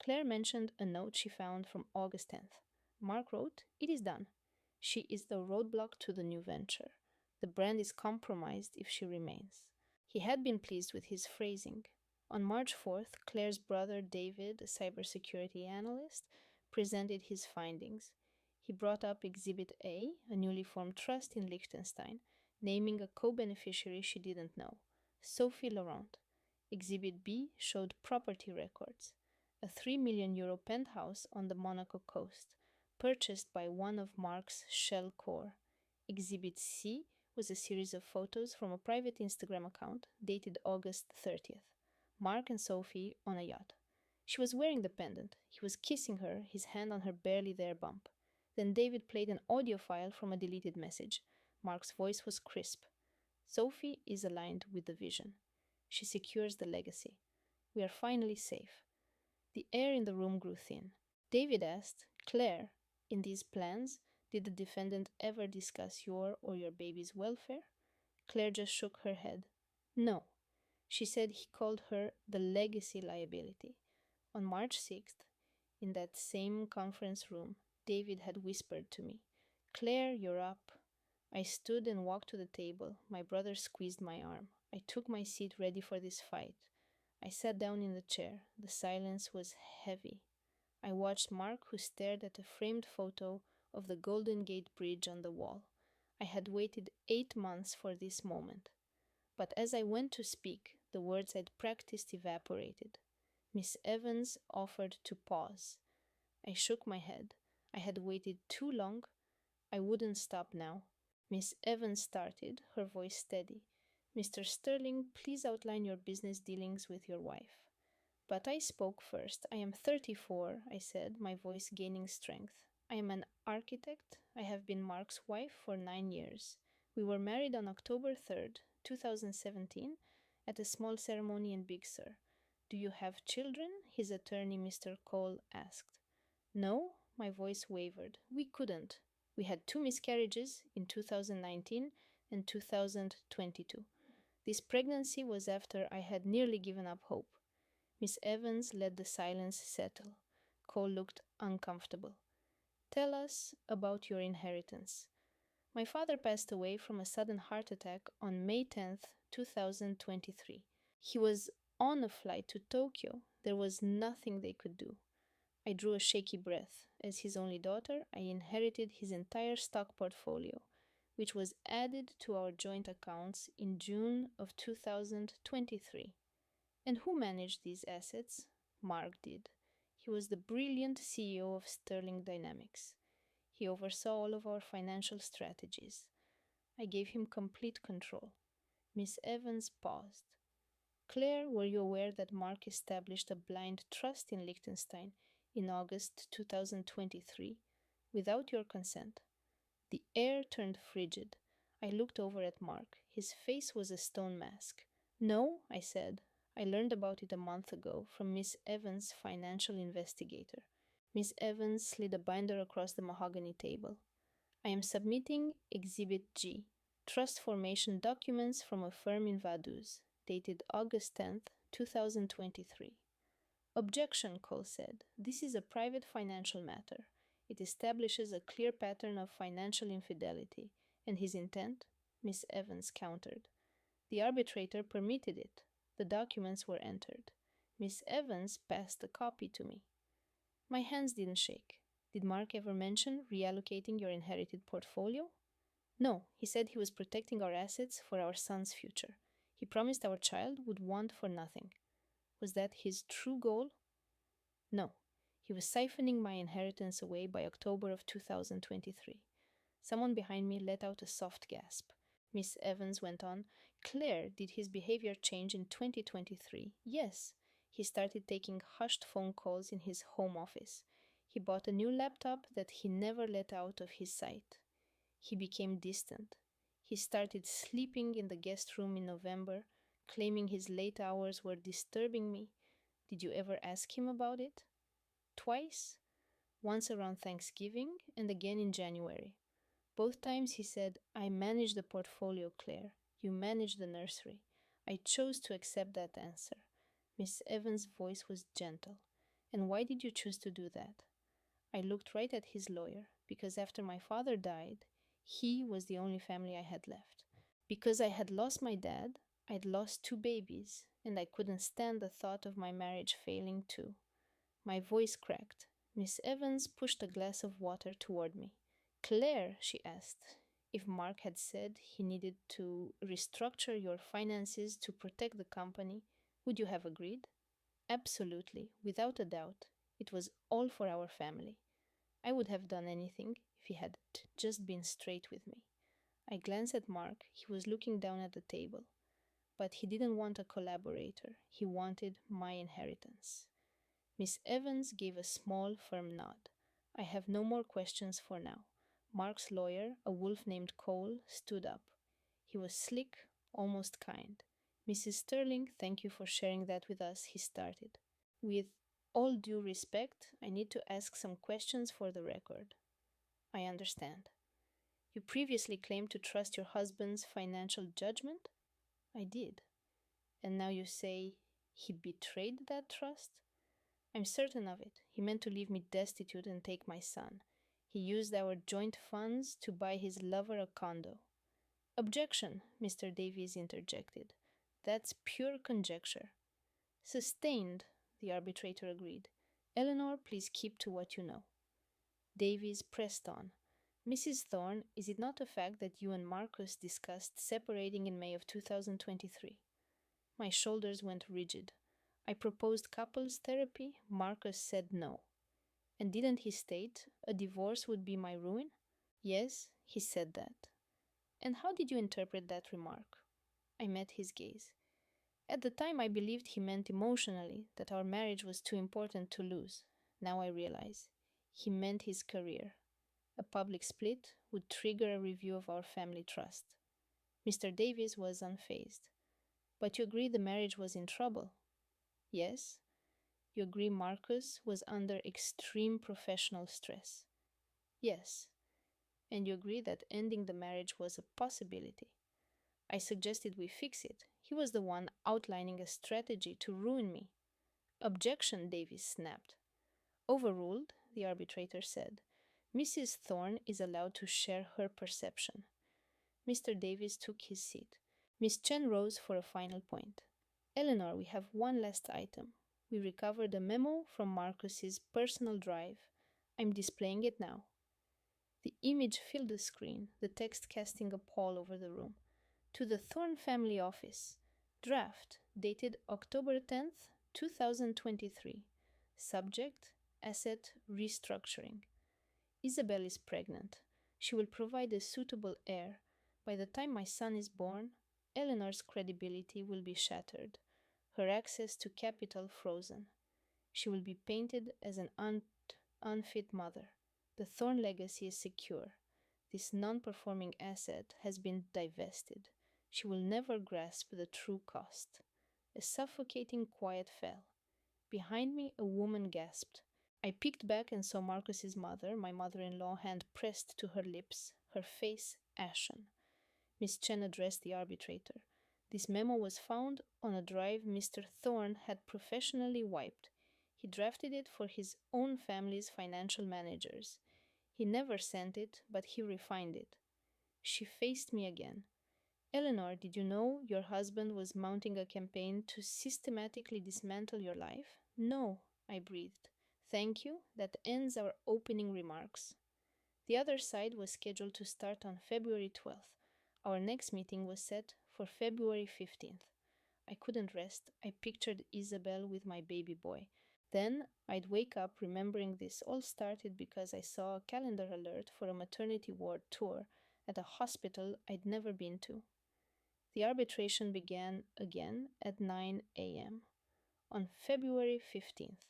Claire mentioned a note she found from August 10th. Mark wrote, "It is done. She is the roadblock to the new venture. The brand is compromised if she remains." He had been pleased with his phrasing. On March 4th, Claire's brother David, a cybersecurity analyst, presented his findings. He brought up Exhibit A, a newly formed trust in Liechtenstein, naming a co-beneficiary she didn't know, Sophie Laurent. Exhibit B showed property records, a €3 million penthouse on the Monaco coast, purchased by one of Mark's shell core. Exhibit C was a series of photos from a private Instagram account dated August 30th. Mark and Sophie on a yacht. She was wearing the pendant. He was kissing her, his hand on her barely there bump. Then David played an audio file from a deleted message. Mark's voice was crisp. Sophie is aligned with the vision. She secures the legacy. We are finally safe. The air in the room grew thin. David asked, "Claire, in these plans, did the defendant ever discuss your or your baby's welfare?" Claire just shook her head. "No." She said he called her the legacy liability. On March 6th, in that same conference room, David had whispered to me, "Claire, you're up." I stood and walked to the table. My brother squeezed my arm. I took my seat ready for this fight. I sat down in the chair. The silence was heavy. I watched Mark, who stared at a framed photo of the Golden Gate Bridge on the wall. I had waited 8 months for this moment. But as I went to speak, the words I'd practiced evaporated. Miss Evans offered to pause. I shook my head. I had waited too long. I wouldn't stop now. Miss Evans started, her voice steady. "Mr. Sterling, please outline your business dealings with your wife." But I spoke first. "I am 34, I said, my voice gaining strength. "I am an architect. I have been Mark's wife for 9 years. We were married on October 3rd, 2017, at a small ceremony in Big Sur. Do you have children? His attorney, Mr. Cole, asked. No, my voice wavered. We couldn't. We had two miscarriages in 2019 and 2022. This pregnancy was after I had nearly given up hope. Miss Evans let the silence settle. Cole looked uncomfortable. Tell us about your inheritance. My father passed away from a sudden heart attack on May 10th, 2023. He was on a flight to Tokyo. There was nothing they could do. I drew a shaky breath. As his only daughter, I inherited his entire stock portfolio, which was added to our joint accounts in June of 2023. And who managed these assets? Mark did. He was the brilliant CEO of Sterling Dynamics. He oversaw all of our financial strategies. I gave him complete control. Miss Evans paused. Claire, were you aware that Mark established a blind trust in Liechtenstein in August 2023 without your consent? The air turned frigid. I looked over at Mark. His face was a stone mask. No, I said. I learned about it a month ago from Miss Evans' financial investigator. Miss Evans slid a binder across the mahogany table. I am submitting Exhibit G, trust formation documents from a firm in Vaduz, dated August 10th, 2023. Objection, Cole said. This is a private financial matter. It establishes a clear pattern of financial infidelity, and his intent, Miss Evans countered. The arbitrator permitted it. The documents were entered. Miss Evans passed a copy to me. My hands didn't shake. Did Mark ever mention reallocating your inherited portfolio? No, he said he was protecting our assets for our son's future. He promised our child would want for nothing. Was that his true goal? No. He was siphoning my inheritance away by October of 2023. Someone behind me let out a soft gasp. Miss Evans went on, Claire, did his behavior change in 2023? Yes. He started taking hushed phone calls in his home office. He bought a new laptop that he never let out of his sight. He became distant. He started sleeping in the guest room in November, claiming his late hours were disturbing me. Did you ever ask him about it? Twice. Once around Thanksgiving and again in January. Both times he said, I manage the portfolio, Claire. You manage the nursery. I chose to accept that answer. Miss Evans' voice was gentle. And why did you choose to do that? I looked right at his lawyer, because after my father died, he was the only family I had left. Because I had lost my dad, I'd lost two babies, and I couldn't stand the thought of my marriage failing too. My voice cracked. Miss Evans pushed a glass of water toward me. Claire, she asked, if Mark had said he needed to restructure your finances to protect the company, would you have agreed? Absolutely, without a doubt. It was all for our family. I would have done anything if he had just been straight with me. I glanced at Mark. He was looking down at the table. But he didn't want a collaborator. He wanted my inheritance. Miss Evans gave a small, firm nod. I have no more questions for now. Mark's lawyer, a wolf named Cole, stood up. He was slick, almost kind. Mrs. Sterling, thank you for sharing that with us, he started. With all due respect, I need to ask some questions for the record. I understand. You previously claimed to trust your husband's financial judgment? I did. And now you say he betrayed that trust? I'm certain of it. He meant to leave me destitute and take my son. He used our joint funds to buy his lover a condo. Objection, Mr. Davies interjected. That's pure conjecture. Sustained, the arbitrator agreed. Eleanor, please keep to what you know. Davies pressed on. Mrs. Thorne, is it not a fact that you and Marcus discussed separating in May of 2023? My shoulders went rigid. I proposed couples therapy. Marcus said no. And didn't he state a divorce would be my ruin? Yes, he said that. And how did you interpret that remark? I met his gaze. At the time, I believed he meant emotionally that our marriage was too important to lose. Now I realize he meant his career. A public split would trigger a review of our family trust. Mr. Davies was unfazed. But you agree the marriage was in trouble? Yes. You agree Marcus was under extreme professional stress? Yes. And you agree that ending the marriage was a possibility? I suggested we fix it. He was the one outlining a strategy to ruin me. Objection, Davis snapped. Overruled, the arbitrator said. Mrs. Thorne is allowed to share her perception. Mr. Davis took his seat. Miss Chen rose for a final point. Eleanor, we have one last item. We recovered a memo from Marcus's personal drive. I'm displaying it now. The image filled the screen, the text casting a pall over the room. To the Thorne family office. Draft, dated October 10th, 2023. Subject, asset restructuring. Isabel is pregnant. She will provide a suitable heir. By the time my son is born, Eleanor's credibility will be shattered, her access to capital frozen. She will be painted as an unfit mother. The Thorne legacy is secure. This non-performing asset has been divested. She will never grasp the true cost. A suffocating quiet fell. Behind me, a woman gasped. I peeked back and saw Marcus's mother, my mother-in-law, hand pressed to her lips, her face ashen. Miss Chen addressed the arbitrator. This memo was found on a drive Mr. Thorne had professionally wiped. He drafted it for his own family's financial managers. He never sent it, but he refined it. She faced me again. Eleanor, did you know your husband was mounting a campaign to systematically dismantle your life? No, I breathed. Thank you. That ends our opening remarks. The other side was scheduled to start on February 12th. Our next meeting was set for February 15th. I couldn't rest. I pictured Isabel with my baby boy. Then I'd wake up remembering this all started because I saw a calendar alert for a maternity ward tour at a hospital I'd never been to. The arbitration began again at 9 a.m. on February 15th.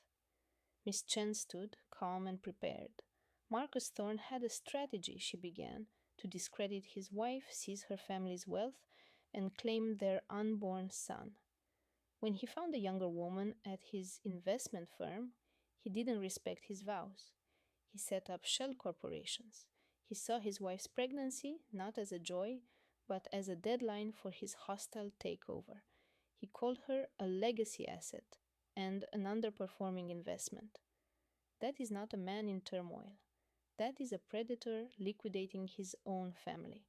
Miss Chen stood, calm and prepared. Marcus Thorne had a strategy, she began, to discredit his wife, seize her family's wealth, and claim their unborn son. When he found a younger woman at his investment firm, he didn't respect his vows. He set up shell corporations. He saw his wife's pregnancy not as a joy, but as a deadline for his hostile takeover. He called her a legacy asset and an underperforming investment. That is not a man in turmoil. That is a predator liquidating his own family.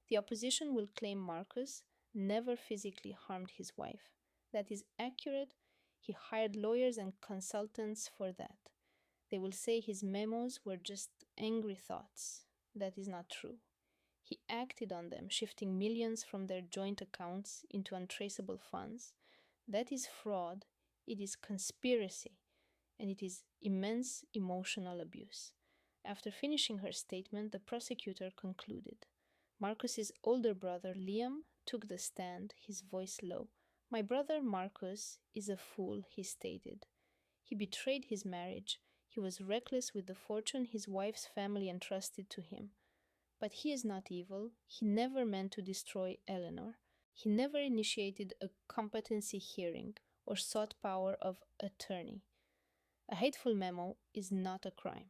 The opposition will claim Marcus never physically harmed his wife. That is accurate. He hired lawyers and consultants for that. They will say his memos were just angry thoughts. That is not true. He acted on them, shifting millions from their joint accounts into untraceable funds. That is fraud. It is conspiracy. And it is immense emotional abuse. After finishing her statement, the prosecutor concluded. Marcus's older brother, Liam, took the stand, his voice low. My brother Marcus is a fool, he stated. He betrayed his marriage. He was reckless with the fortune his wife's family entrusted to him. But he is not evil. He never meant to destroy Eleanor. He never initiated a competency hearing or sought power of attorney. A hateful memo is not a crime.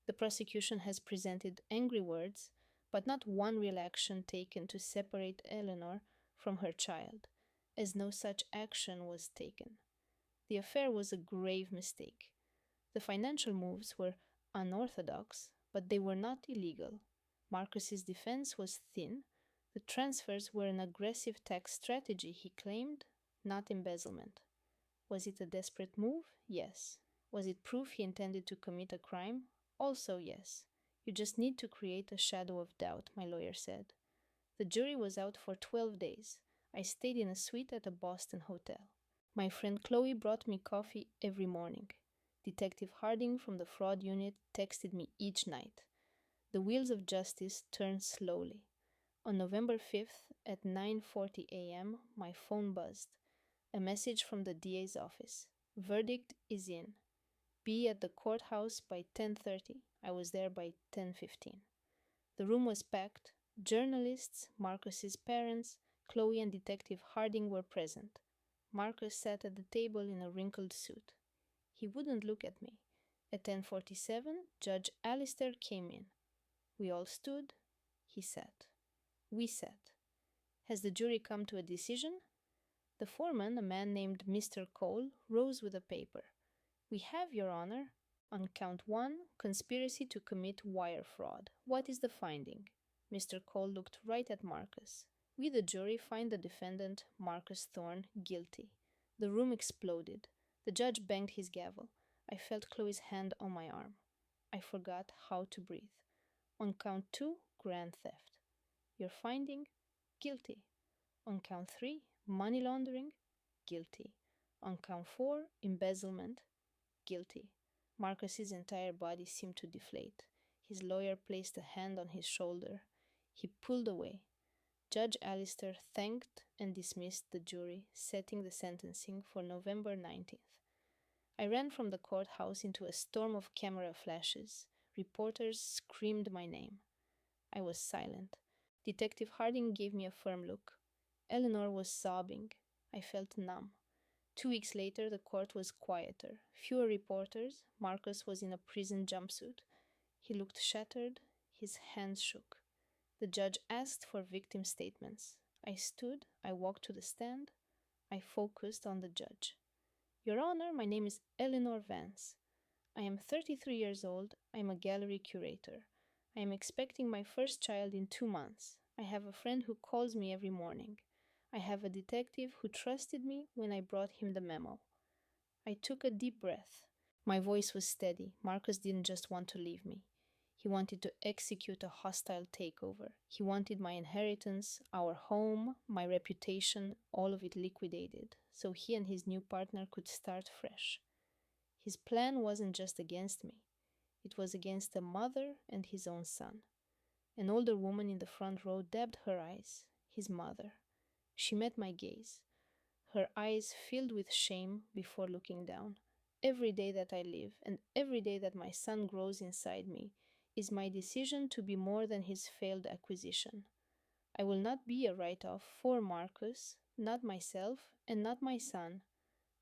The prosecution has presented angry words, but not one real action taken to separate Eleanor from her child, as no such action was taken. The affair was a grave mistake. The financial moves were unorthodox, but they were not illegal. Marcus's defense was thin. The transfers were an aggressive tax strategy, he claimed, not embezzlement. Was it a desperate move? Yes. Was it proof he intended to commit a crime? Also yes. You just need to create a shadow of doubt, my lawyer said. The jury was out for 12 days. I stayed in a suite at a Boston hotel. My friend Chloe brought me coffee every morning. Detective Harding from the fraud unit texted me each night. The wheels of justice turned slowly. On November 5th at 9:40 a.m., my phone buzzed. A message from the DA's office. Verdict is in. Be at the courthouse by 10:30. I was there by 10:15. The room was packed. Journalists, Marcus's parents, Chloe and Detective Harding were present. Marcus sat at the table in a wrinkled suit. He wouldn't look at me. At 10:47, Judge Alistair came in. We all stood. He sat. We sat. Has the jury come to a decision? The foreman, a man named Mr. Cole, rose with a paper. We have, Your Honor. On count 1, conspiracy to commit wire fraud. What is the finding? Mr. Cole looked right at Marcus. We, the jury, find the defendant, Marcus Thorne, guilty. The room exploded. The judge banged his gavel. I felt Chloe's hand on my arm. I forgot how to breathe. On count 2, grand theft. Your finding? Guilty. On count 3, money laundering? Guilty. On count 4, embezzlement? Guilty. Marcus's entire body seemed to deflate. His lawyer placed a hand on his shoulder. He pulled away. Judge Alistair thanked and dismissed the jury, setting the sentencing for November 19th. I ran from the courthouse into a storm of camera flashes. Reporters screamed my name. I was silent. Detective Harding gave me a firm look. Eleanor was sobbing. I felt numb. 2 weeks later, the court was quieter. Fewer reporters. Marcus was in a prison jumpsuit. He looked shattered. His hands shook. The judge asked for victim statements. I stood. I walked to the stand. I focused on the judge. Your Honor, my name is Eleanor Vance. I am 33 years old. I am a gallery curator. I am expecting my first child in 2 months. I have a friend who calls me every morning. I have a detective who trusted me when I brought him the memo. I took a deep breath. My voice was steady. Marcus didn't just want to leave me. He wanted to execute a hostile takeover. He wanted my inheritance, our home, my reputation, all of it liquidated, so he and his new partner could start fresh. His plan wasn't just against me. It was against a mother and his own son. An older woman in the front row dabbed her eyes. His mother. She met my gaze. Her eyes filled with shame before looking down. Every day that I live and every day that my son grows inside me is my decision to be more than his failed acquisition. I will not be a write-off for Marcus, not myself, and not my son.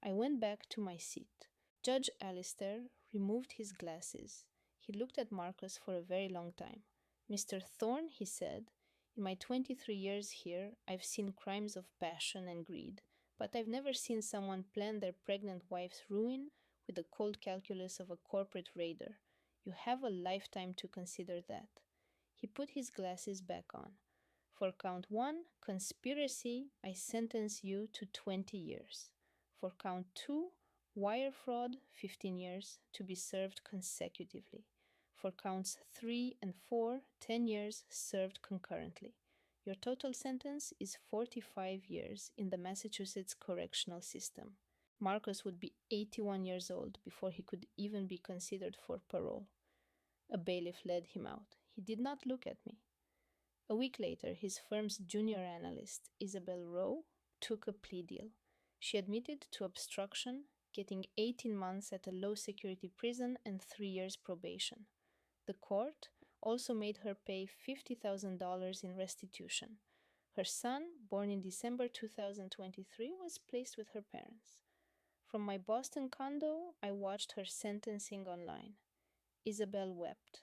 I went back to my seat. Judge Alistair removed his glasses. He looked at Marcus for a very long time. Mr. Thorne, he said, in my 23 years here, I've seen crimes of passion and greed, but I've never seen someone plan their pregnant wife's ruin with the cold calculus of a corporate raider. You have a lifetime to consider that. He put his glasses back on. For count 1, conspiracy, I sentence you to 20 years. For count 2, wire fraud, 15 years, to be served consecutively. For counts 3 and 4, 10 years served concurrently. Your total sentence is 45 years in the Massachusetts correctional system. Marcus would be 81 years old before he could even be considered for parole. A bailiff led him out. He did not look at me. A week later, his firm's junior analyst, Isabel Rowe, took a plea deal. She admitted to obstruction, getting 18 months at a low-security prison and 3 years probation. The court also made her pay $50,000 in restitution. Her son, born in December 2023, was placed with her parents. From my Boston condo, I watched her sentencing online. Isabel wept,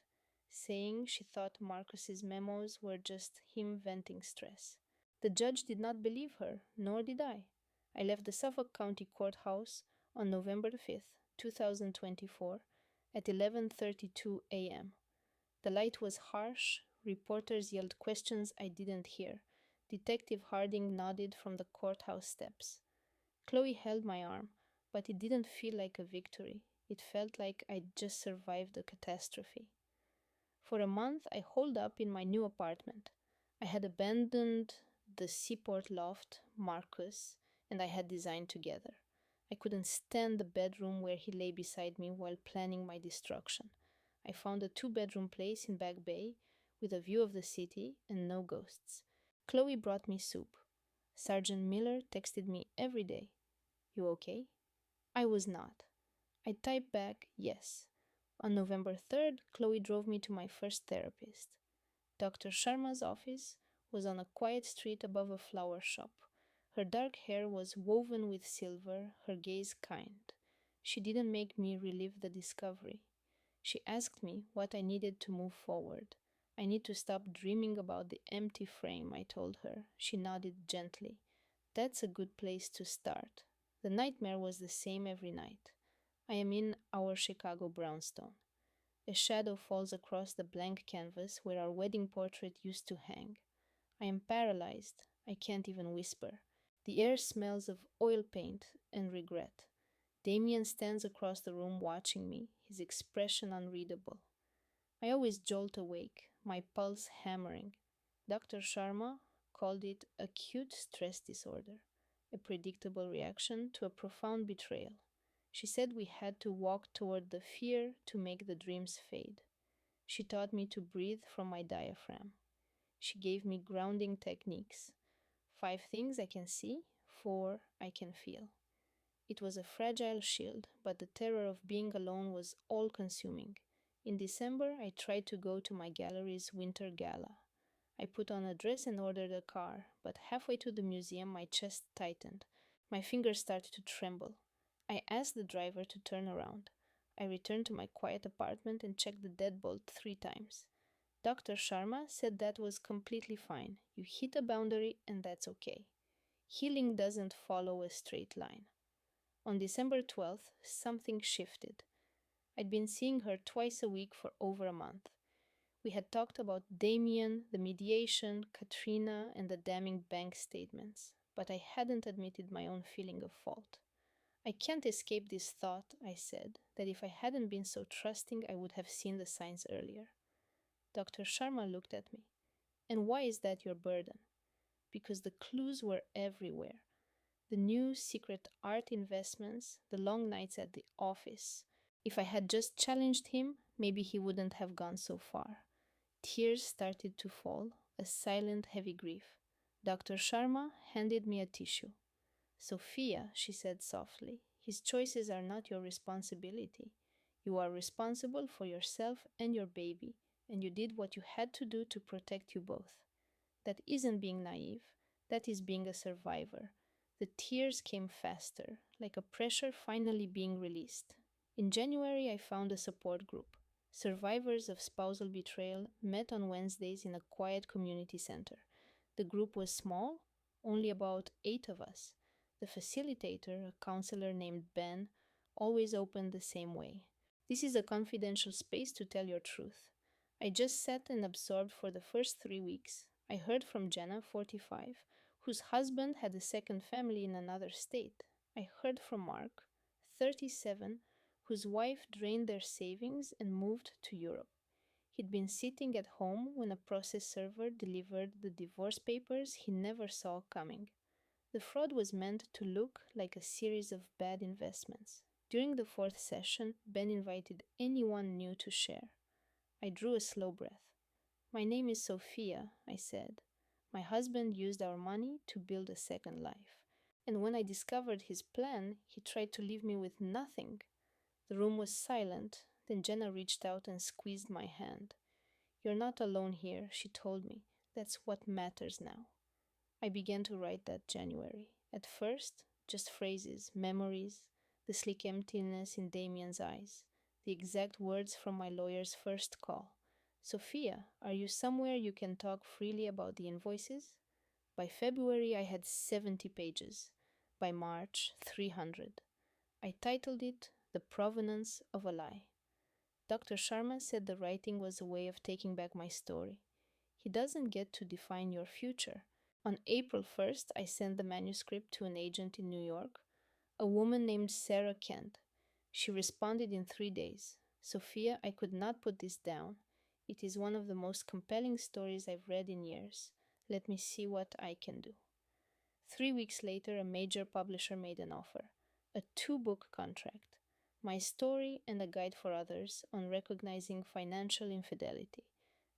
saying she thought Marcus's memos were just him venting stress. The judge did not believe her, nor did I. I left the Suffolk County Courthouse on November 5th, 2024, at 11:32 a.m. The light was harsh. Reporters yelled questions I didn't hear. Detective Harding nodded from the courthouse steps. Chloe held my arm, but it didn't feel like a victory. It felt like I'd just survived a catastrophe. For a month, I holed up in my new apartment. I had abandoned the seaport loft Marcus and I had designed together. I couldn't stand the bedroom where he lay beside me while planning my destruction. I found a 2-bedroom place in Back Bay with a view of the city and no ghosts. Chloe brought me soup. Sergeant Miller texted me every day. You okay? I was not. I typed back, yes. On November 3rd, Chloe drove me to my first therapist. Dr. Sharma's office was on a quiet street above a flower shop. Her dark hair was woven with silver, her gaze kind. She didn't make me relive the discovery. She asked me what I needed to move forward. I need to stop dreaming about the empty frame, I told her. She nodded gently. That's a good place to start. The nightmare was the same every night. I am in our Chicago brownstone. A shadow falls across the blank canvas where our wedding portrait used to hang. I am paralyzed. I can't even whisper. The air smells of oil paint and regret. Damien stands across the room watching me, his expression unreadable. I always jolt awake, my pulse hammering. Dr. Sharma called it acute stress disorder, a predictable reaction to a profound betrayal. She said we had to walk toward the fear to make the dreams fade. She taught me to breathe from my diaphragm. She gave me grounding techniques. 5 things I can see, 4 I can feel. It was a fragile shield, but the terror of being alone was all consuming. In December, I tried to go to my gallery's winter gala. I put on a dress and ordered a car, but halfway to the museum, my chest tightened. My fingers started to tremble. I asked the driver to turn around. I returned to my quiet apartment and checked the deadbolt 3 times. Dr. Sharma said that was completely fine. You hit a boundary, and that's okay. Healing doesn't follow a straight line. On December 12th, something shifted. I'd been seeing her twice a week for over a month. We had talked about Damien, the mediation, Katrina, and the damning bank statements, but I hadn't admitted my own feeling of fault. I can't escape this thought, I said, that if I hadn't been so trusting, I would have seen the signs earlier. Dr. Sharma looked at me. And why is that your burden? Because the clues were everywhere. The new secret art investments, the long nights at the office. If I had just challenged him, maybe he wouldn't have gone so far. Tears started to fall, a silent, heavy grief. Dr. Sharma handed me a tissue. Sophia, she said softly, his choices are not your responsibility. You are responsible for yourself and your baby, and you did what you had to do to protect you both. That isn't being naive, that is being a survivor. The tears came faster, like a pressure finally being released. In January, I found a support group. Survivors of spousal betrayal met on Wednesdays in a quiet community center. The group was small, only about 8 of us. The facilitator, a counselor named Ben, always opened the same way. This is a confidential space to tell your truth. I just sat and absorbed for the first 3 weeks. I heard from Jenna, 45, whose husband had a second family in another state. I heard from Mark, 37, whose wife drained their savings and moved to Europe. He'd been sitting at home when a process server delivered the divorce papers he never saw coming. The fraud was meant to look like a series of bad investments. During the 4th session, Ben invited anyone new to share. I drew a slow breath. My name is Sophia, I said. My husband used our money to build a second life. And when I discovered his plan, he tried to leave me with nothing. The room was silent. Then Jenna reached out and squeezed my hand. You're not alone here, she told me. That's what matters now. I began to write that January. At first, just phrases, memories, the sleek emptiness in Damien's eyes, the exact words from my lawyer's first call. Sophia, are you somewhere you can talk freely about the invoices? By February, I had 70 pages. By March, 300. I titled it The Provenance of a Lie. Dr. Sharma said the writing was a way of taking back my story. He doesn't get to define your future. On April 1st, I sent the manuscript to an agent in New York, a woman named Sarah Kent. She responded in 3 days. Sophia, I could not put this down. It is one of the most compelling stories I've read in years. Let me see what I can do. 3 weeks later, a major publisher made an offer. A 2-book contract. My story and a guide for others on recognizing financial infidelity.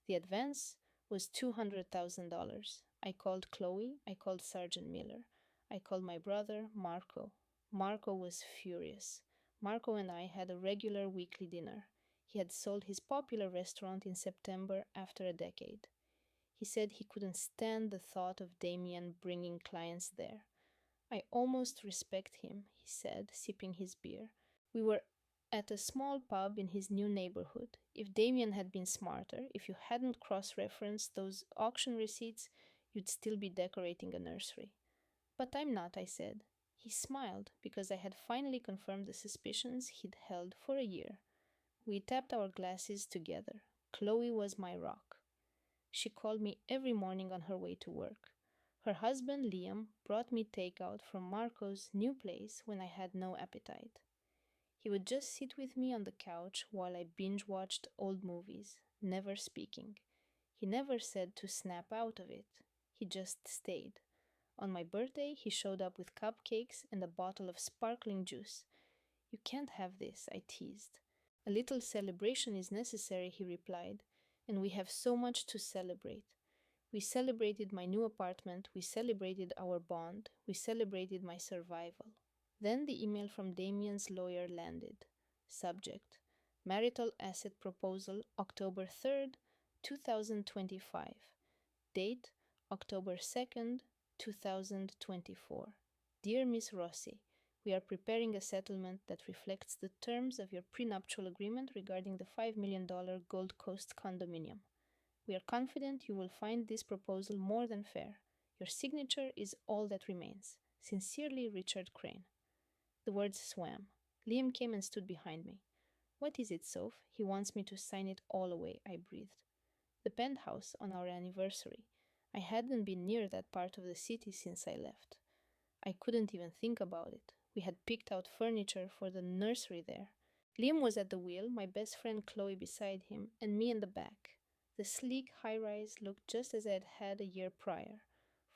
The advance was $200,000. I called Chloe. I called Sergeant Miller. I called my brother, Marco. Marco was furious. Marco and I had a regular weekly dinner. He had sold his popular restaurant in September after a decade. He said he couldn't stand the thought of Damien bringing clients there. I almost respect him, he said, sipping his beer. We were at a small pub in his new neighborhood. If Damien had been smarter, if you hadn't cross referenced those auction receipts, you'd still be decorating a nursery. But I'm not, I said. He smiled because I had finally confirmed the suspicions he'd held for a year. We tapped our glasses together. Chloe was my rock. She called me every morning on her way to work. Her husband, Liam, brought me takeout from Marco's new place when I had no appetite. He would just sit with me on the couch while I binge watched old movies, never speaking. He never said to snap out of it. He just stayed. On my birthday, he showed up with cupcakes and a bottle of sparkling juice. You can't have this, I teased. A little celebration is necessary, he replied, and we have so much to celebrate. We celebrated my new apartment, we celebrated our bond, we celebrated my survival. Then the email from Damien's lawyer landed. Subject: Marital Asset Proposal, October 3rd, 2025. Date: October 2nd, 2024. Dear Miss Rossi, we are preparing a settlement that reflects the terms of your prenuptial agreement regarding the $5 million Gold Coast condominium. We are confident you will find this proposal more than fair. Your signature is all that remains. Sincerely, Richard Crane. The words swam. Liam came and stood behind me. What is it, Soph? He wants me to sign it all away, I breathed. The penthouse on our anniversary. I hadn't been near that part of the city since I left. I couldn't even think about it. We had picked out furniture for the nursery there. Liam was at the wheel, my best friend Chloe beside him, and me in the back. The sleek high rise looked just as I had had a year prior.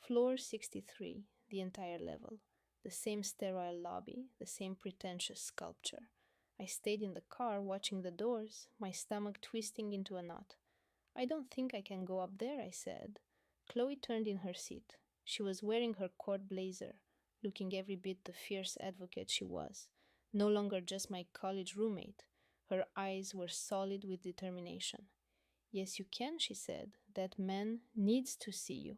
Floor 63, the entire level. The same sterile lobby, the same pretentious sculpture. I stayed in the car watching the doors, my stomach twisting into a knot. I don't think I can go up there, I said. Chloe turned in her seat. She was wearing her court blazer, looking every bit the fierce advocate she was. No longer just my college roommate. Her eyes were solid with determination. Yes, you can, she said. That man needs to see you.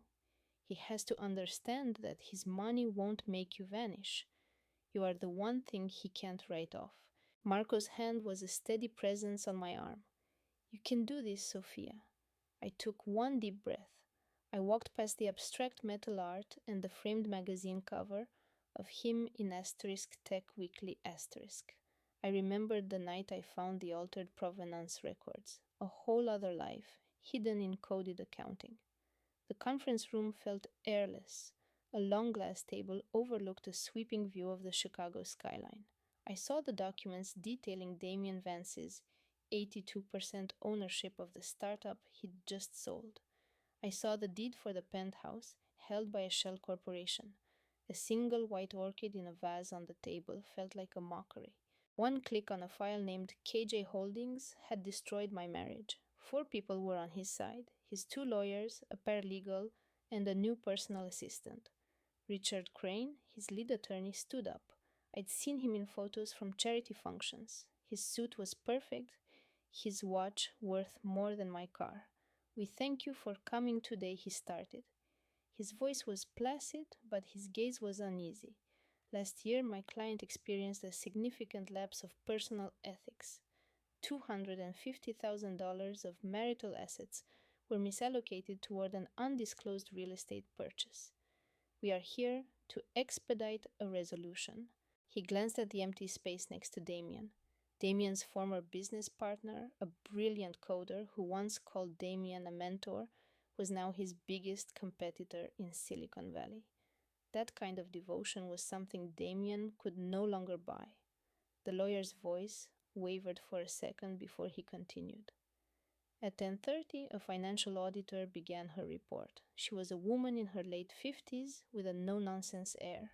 He has to understand that his money won't make you vanish. You are the one thing he can't write off. Marco's hand was a steady presence on my arm. You can do this, Sophia. I took one deep breath. I walked past the abstract metal art and the framed magazine cover of him in asterisk Tech Weekly asterisk. I remembered the night I found the altered provenance records, a whole other life, hidden in coded accounting. The conference room felt airless. A long glass table overlooked a sweeping view of the Chicago skyline. I saw the documents detailing Damien Vance's 82% ownership of the startup he'd just sold. I saw the deed for the penthouse, held by a shell corporation. A single white orchid in a vase on the table felt like a mockery. One click on a file named KJ Holdings had destroyed my marriage. 4 people were on his side: his 2 lawyers, a paralegal, and a new personal assistant. Richard Crane, his lead attorney, stood up. I'd seen him in photos from charity functions. His suit was perfect, his watch worth more than my car. We thank you for coming today, he started. His voice was placid, but his gaze was uneasy. Last year, my client experienced a significant lapse of personal ethics. $250,000 of marital assets were misallocated toward an undisclosed real estate purchase. We are here to expedite a resolution. He glanced at the empty space next to Damien. Damien's former business partner, a brilliant coder who once called Damien a mentor, was now his biggest competitor in Silicon Valley. That kind of devotion was something Damien could no longer buy. The lawyer's voice wavered for a second before he continued. At 10:30, a financial auditor began her report. She was a woman in her late 50s with a no-nonsense air.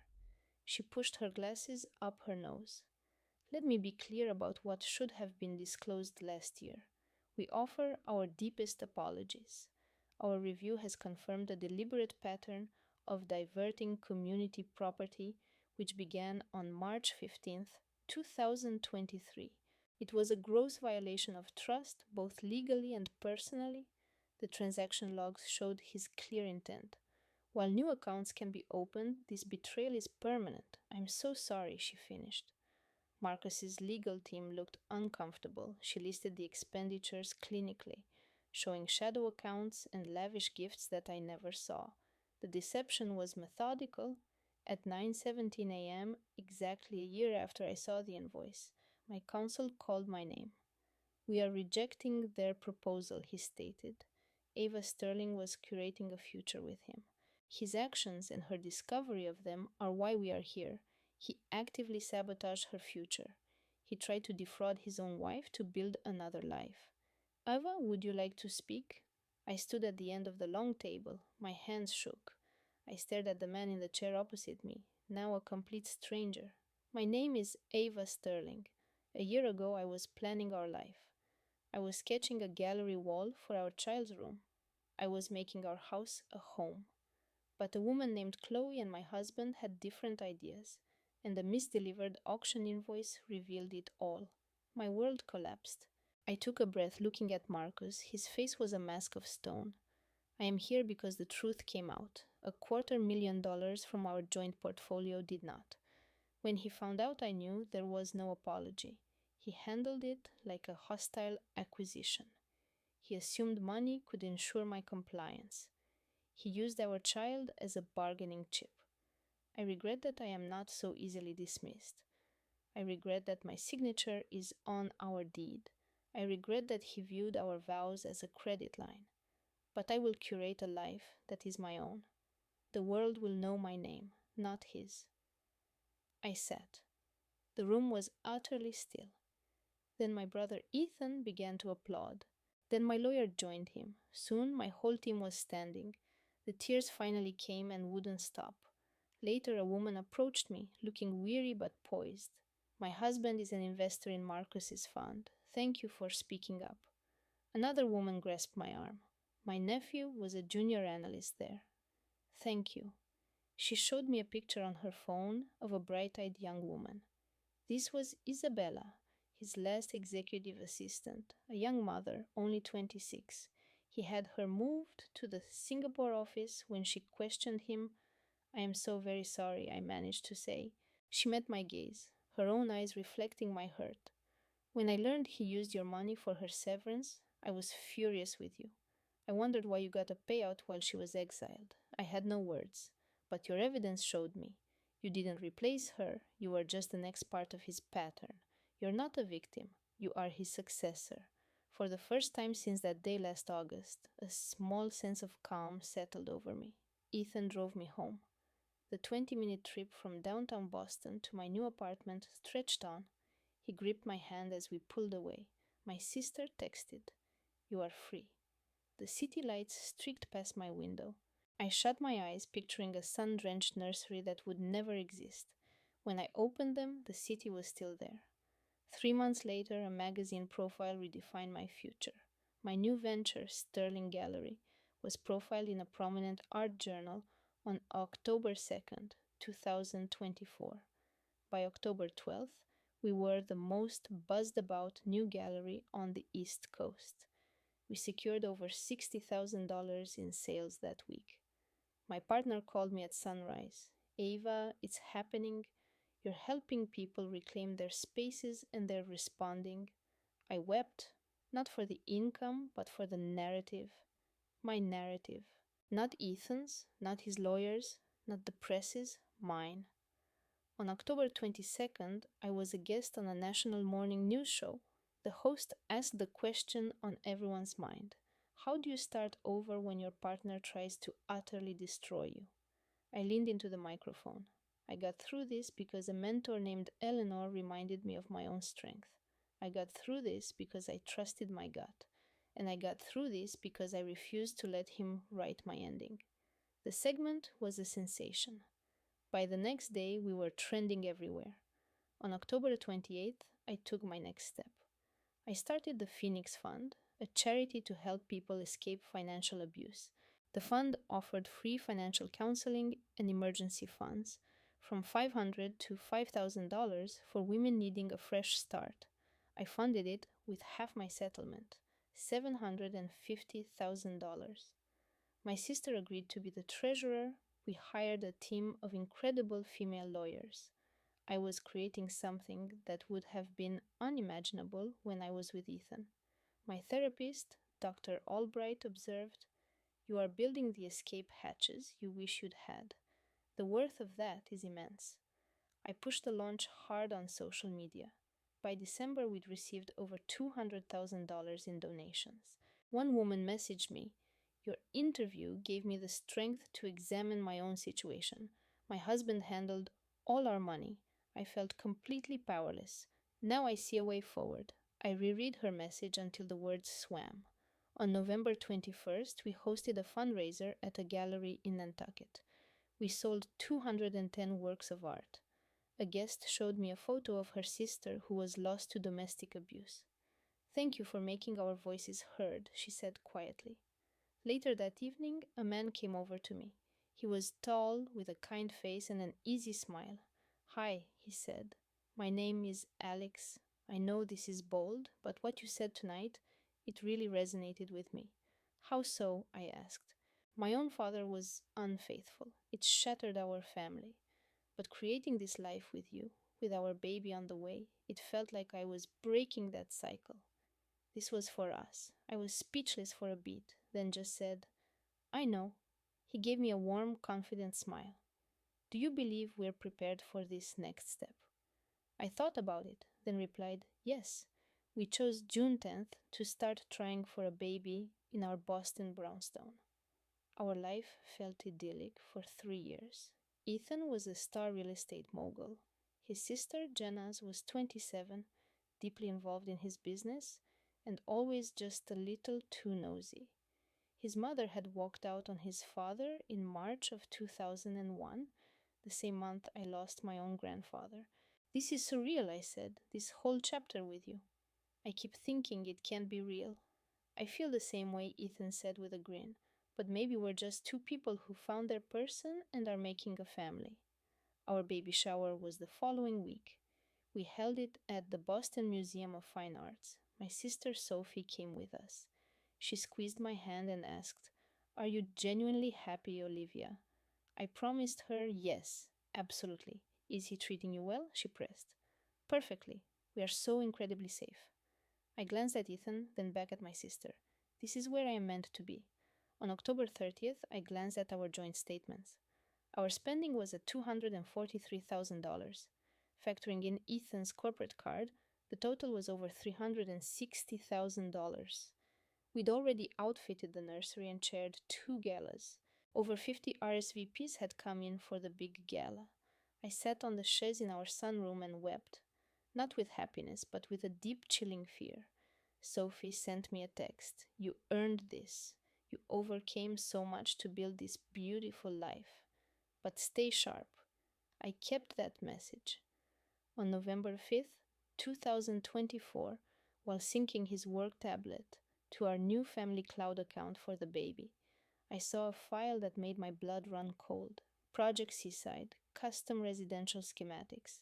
She pushed her glasses up her nose. Let me be clear about what should have been disclosed last year. We offer our deepest apologies. Our review has confirmed a deliberate pattern of diverting community property which began on March 15th, 2023. It was a gross violation of trust, both legally and personally. The transaction logs showed his clear intent. While new accounts can be opened, this betrayal is permanent. I'm so sorry, she finished. Marcus's legal team looked uncomfortable. She listed the expenditures clinically, showing shadow accounts and lavish gifts that I never saw. The deception was methodical. At 9:17 a.m., exactly a year after I saw the invoice, my counsel called my name. We are rejecting their proposal, he stated. Ava Sterling was curating a future with him. His actions and her discovery of them are why we are here. He actively sabotaged her future. He tried to defraud his own wife to build another life. Ava, would you like to speak? I stood at the end of the long table. My hands shook. I stared at the man in the chair opposite me, now a complete stranger. My name is Ava Sterling. A year ago, I was planning our life. I was sketching a gallery wall for our child's room. I was making our house a home. But a woman named Chloe and my husband had different ideas, and the misdelivered auction invoice revealed it all. My world collapsed. I took a breath looking at Marcus. His face was a mask of stone. I am here because the truth came out. $250,000 from our joint portfolio did not. When he found out, I knew there was no apology. He handled it like a hostile acquisition. He assumed money could ensure my compliance. He used our child as a bargaining chip. I regret that I am not so easily dismissed. I regret that my signature is on our deed. I regret that he viewed our vows as a credit line. But I will curate a life that is my own. The world will know my name, not his. I sat. The room was utterly still. Then my brother Ethan began to applaud. Then my lawyer joined him. Soon my whole team was standing. The tears finally came and wouldn't stop. Later, a woman approached me, looking weary but poised. My husband is an investor in Marcus's fund. Thank you for speaking up. Another woman grasped my arm. My nephew was a junior analyst there. Thank you. She showed me a picture on her phone of a bright-eyed young woman. This was Isabella, his last executive assistant, a young mother, only 26. He had her moved to the Singapore office when she questioned him. I am so very sorry, I managed to say. She met my gaze, her own eyes reflecting my hurt. When I learned he used your money for her severance, I was furious with you. I wondered why you got a payout while she was exiled. I had no words, but your evidence showed me. You didn't replace her, you were just the next part of his pattern. You're not a victim, you are his successor. For the first time since that day last August, a small sense of calm settled over me. Ethan drove me home. The 20-minute trip from downtown Boston to my new apartment stretched on. He gripped my hand as we pulled away. My sister texted, "You are free." The city lights streaked past my window. I shut my eyes, picturing a sun-drenched nursery that would never exist. When I opened them, the city was still there. 3 months later, a magazine profile redefined my future. My new venture, Sterling Gallery, was profiled in a prominent art journal on October 2nd, 2024. By October 12th, we were the most buzzed-about new gallery on the East Coast. We secured over $60,000 in sales that week. My partner called me at sunrise. "Ava, it's happening. You're helping people reclaim their spaces and they're responding." I wept, not for the income, but for the narrative. My narrative. Not Ethan's, not his lawyers, not the press's, mine. On October 22nd, I was a guest on a national morning news show. The host asked the question on everyone's mind: how do you start over when your partner tries to utterly destroy you? I leaned into the microphone. I got through this because a mentor named Eleanor reminded me of my own strength. I got through this because I trusted my gut. And I got through this because I refused to let him write my ending. The segment was a sensation. By the next day, we were trending everywhere. On October 28th, I took my next step. I started the Phoenix Fund, a charity to help people escape financial abuse. The fund offered free financial counseling and emergency funds, from $500 to $5,000 for women needing a fresh start. I funded it with half my settlement, $750,000. My sister agreed to be the treasurer. We hired a team of incredible female lawyers. I was creating something that would have been unimaginable when I was with Ethan. My therapist, Dr. Albright, observed, "You are building the escape hatches you wish you'd had. The worth of that is immense." I pushed the launch hard on social media. By December, we'd received over $200,000 in donations. One woman messaged me, "Your interview gave me the strength to examine my own situation. My husband handled all our money. I felt completely powerless. Now I see a way forward." I reread her message until the words swam. On November 21st, we hosted a fundraiser at a gallery in Nantucket. We sold 210 works of art. A guest showed me a photo of her sister who was lost to domestic abuse. "Thank you for making our voices heard," she said quietly. Later that evening, a man came over to me. He was tall, with a kind face and an easy smile. "Hi," he said. "My name is Alex. I know this is bold, but what you said tonight, it really resonated with me." "How so?" I asked. "My own father was unfaithful. It shattered our family. But creating this life with you, with our baby on the way, it felt like I was breaking that cycle. This was for us." I was speechless for a beat, then just said, "I know." He gave me a warm, confident smile. "Do you believe we're prepared for this next step?" I thought about it, then replied, "Yes." We chose June 10th to start trying for a baby in our Boston brownstone. Our life felt idyllic for 3 years. Ethan was a star real estate mogul. His sister, Jenaz, was 27, deeply involved in his business, and always just a little too nosy. His mother had walked out on his father in March of 2001, the same month I lost my own grandfather. "This is surreal," I said, "this whole chapter with you. I keep thinking it can't be real." "I feel the same way," Ethan said with a grin, "but maybe we're just two people who found their person and are making a family." Our baby shower was the following week. We held it at the Boston Museum of Fine Arts. My sister Sophie came with us. She squeezed my hand and asked, "Are you genuinely happy, Olivia?" I promised her yes, absolutely. "Is he treating you well?" she pressed. "Perfectly. We are so incredibly safe." I glanced at Ethan, then back at my sister. This is where I am meant to be. On October 30th, I glanced at our joint statements. Our spending was at $243,000. Factoring in Ethan's corporate card, the total was over $360,000. We'd already outfitted the nursery and chaired 2 galas. Over 50 RSVPs had come in for the big gala. I sat on the chaise in our sunroom and wept, not with happiness, but with a deep, chilling fear. Sophie sent me a text. "You earned this. You overcame so much to build this beautiful life. But stay sharp." I kept that message. On November 5th, 2024, while syncing his work tablet to our new family cloud account for the baby, I saw a file that made my blood run cold. Project Seaside, custom residential schematics.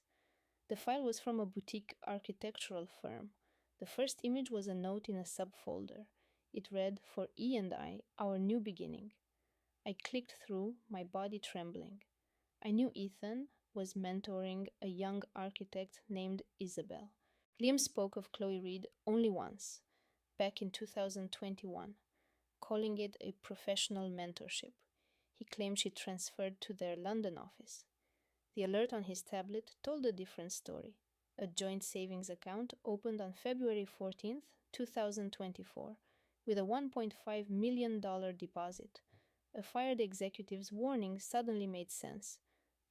The file was from a boutique architectural firm. The first image was a note in a subfolder. It read, "For E and I, our new beginning." I clicked through, my body trembling. I knew Ethan was mentoring a young architect named Isabel. Liam spoke of Chloe Reed only once, back in 2021, calling it a professional mentorship. He claimed she transferred to their London office. The alert on his tablet told a different story. A joint savings account opened on February 14th, 2024, with a $1.5 million deposit. A fired executive's warning suddenly made sense.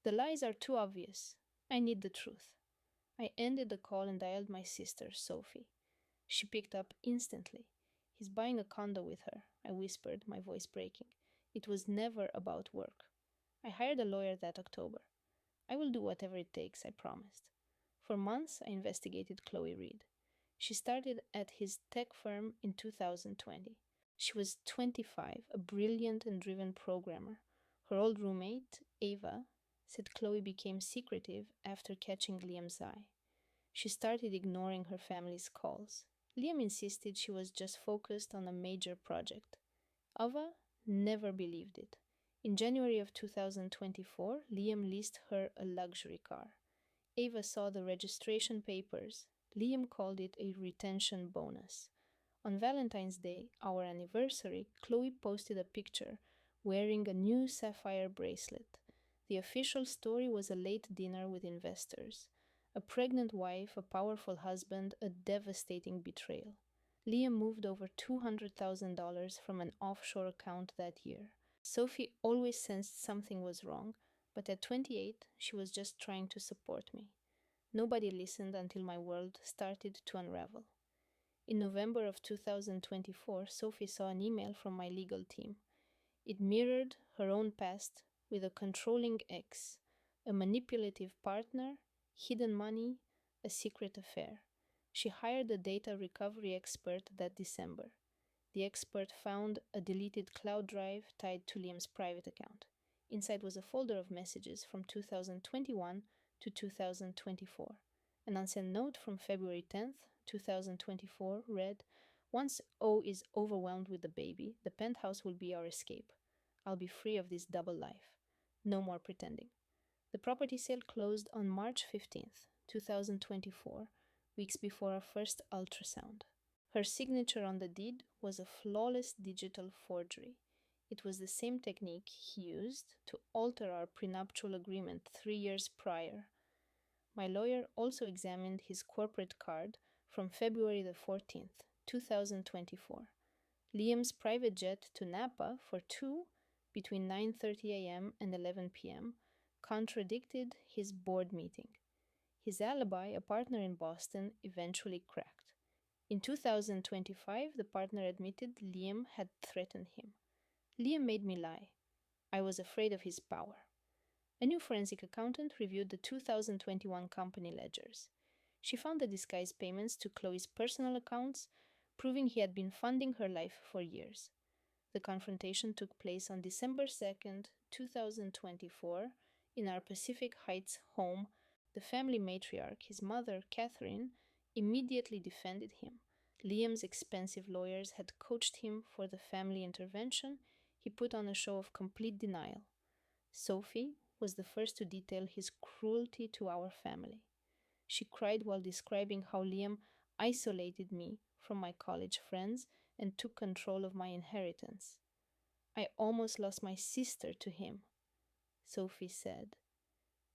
"The lies are too obvious. I need the truth." I ended the call and dialed my sister, Sophie. She picked up instantly. "He's buying a condo with her," I whispered, my voice breaking. It was never about work. "I hired a lawyer that October. I will do whatever it takes," I promised. For months, I investigated Chloe Reed. She started at his tech firm in 2020. She was 25, a brilliant and driven programmer. Her old roommate, Ava, said Chloe became secretive after catching Liam's eye. She started ignoring her family's calls. Liam insisted she was just focused on a major project. Ava never believed it. In January of 2024, Liam leased her a luxury car. Ava saw the registration papers. Liam called it a retention bonus. On Valentine's Day, our anniversary, Chloe posted a picture wearing a new sapphire bracelet. The official story was a late dinner with investors. A pregnant wife, a powerful husband, a devastating betrayal. Liam moved over $200,000 from an offshore account that year. Sophie always sensed something was wrong, but at 28, she was just trying to support me. Nobody listened until my world started to unravel. In November of 2024, Sophie saw an email from my legal team. It mirrored her own past with a controlling ex, a manipulative partner, hidden money, a secret affair. She hired a data recovery expert that December. The expert found a deleted cloud drive tied to Liam's private account. Inside was a folder of messages from 2021 to 2024. An unsent note from February 10th, 2024 read, "Once O is overwhelmed with the baby, the penthouse will be our escape. I'll be free of this double life. No more pretending." The property sale closed on March 15th, 2024, weeks before our first ultrasound. Her signature on the deed was a flawless digital forgery. It was the same technique he used to alter our prenuptial agreement 3 years prior. My lawyer also examined his corporate card from February the 14th, 2024. Liam's private jet to Napa for two between 9:30 a.m. and 11 p.m. contradicted his board meeting. His alibi, a partner in Boston, eventually cracked. In 2025, the partner admitted Liam had threatened him. Liam made me lie. I was afraid of his power. A new forensic accountant reviewed the 2021 company ledgers. She found the disguised payments to Chloe's personal accounts, proving he had been funding her life for years. The confrontation took place on December 2nd, 2024, in our Pacific Heights home. The family matriarch, his mother, Catherine, immediately defended him. Liam's expensive lawyers had coached him for the family intervention. He put on a show of complete denial. Sophie was the first to detail his cruelty to our family. She cried while describing how Liam isolated me from my college friends and took control of my inheritance. "I almost lost my sister to him," Sophie said.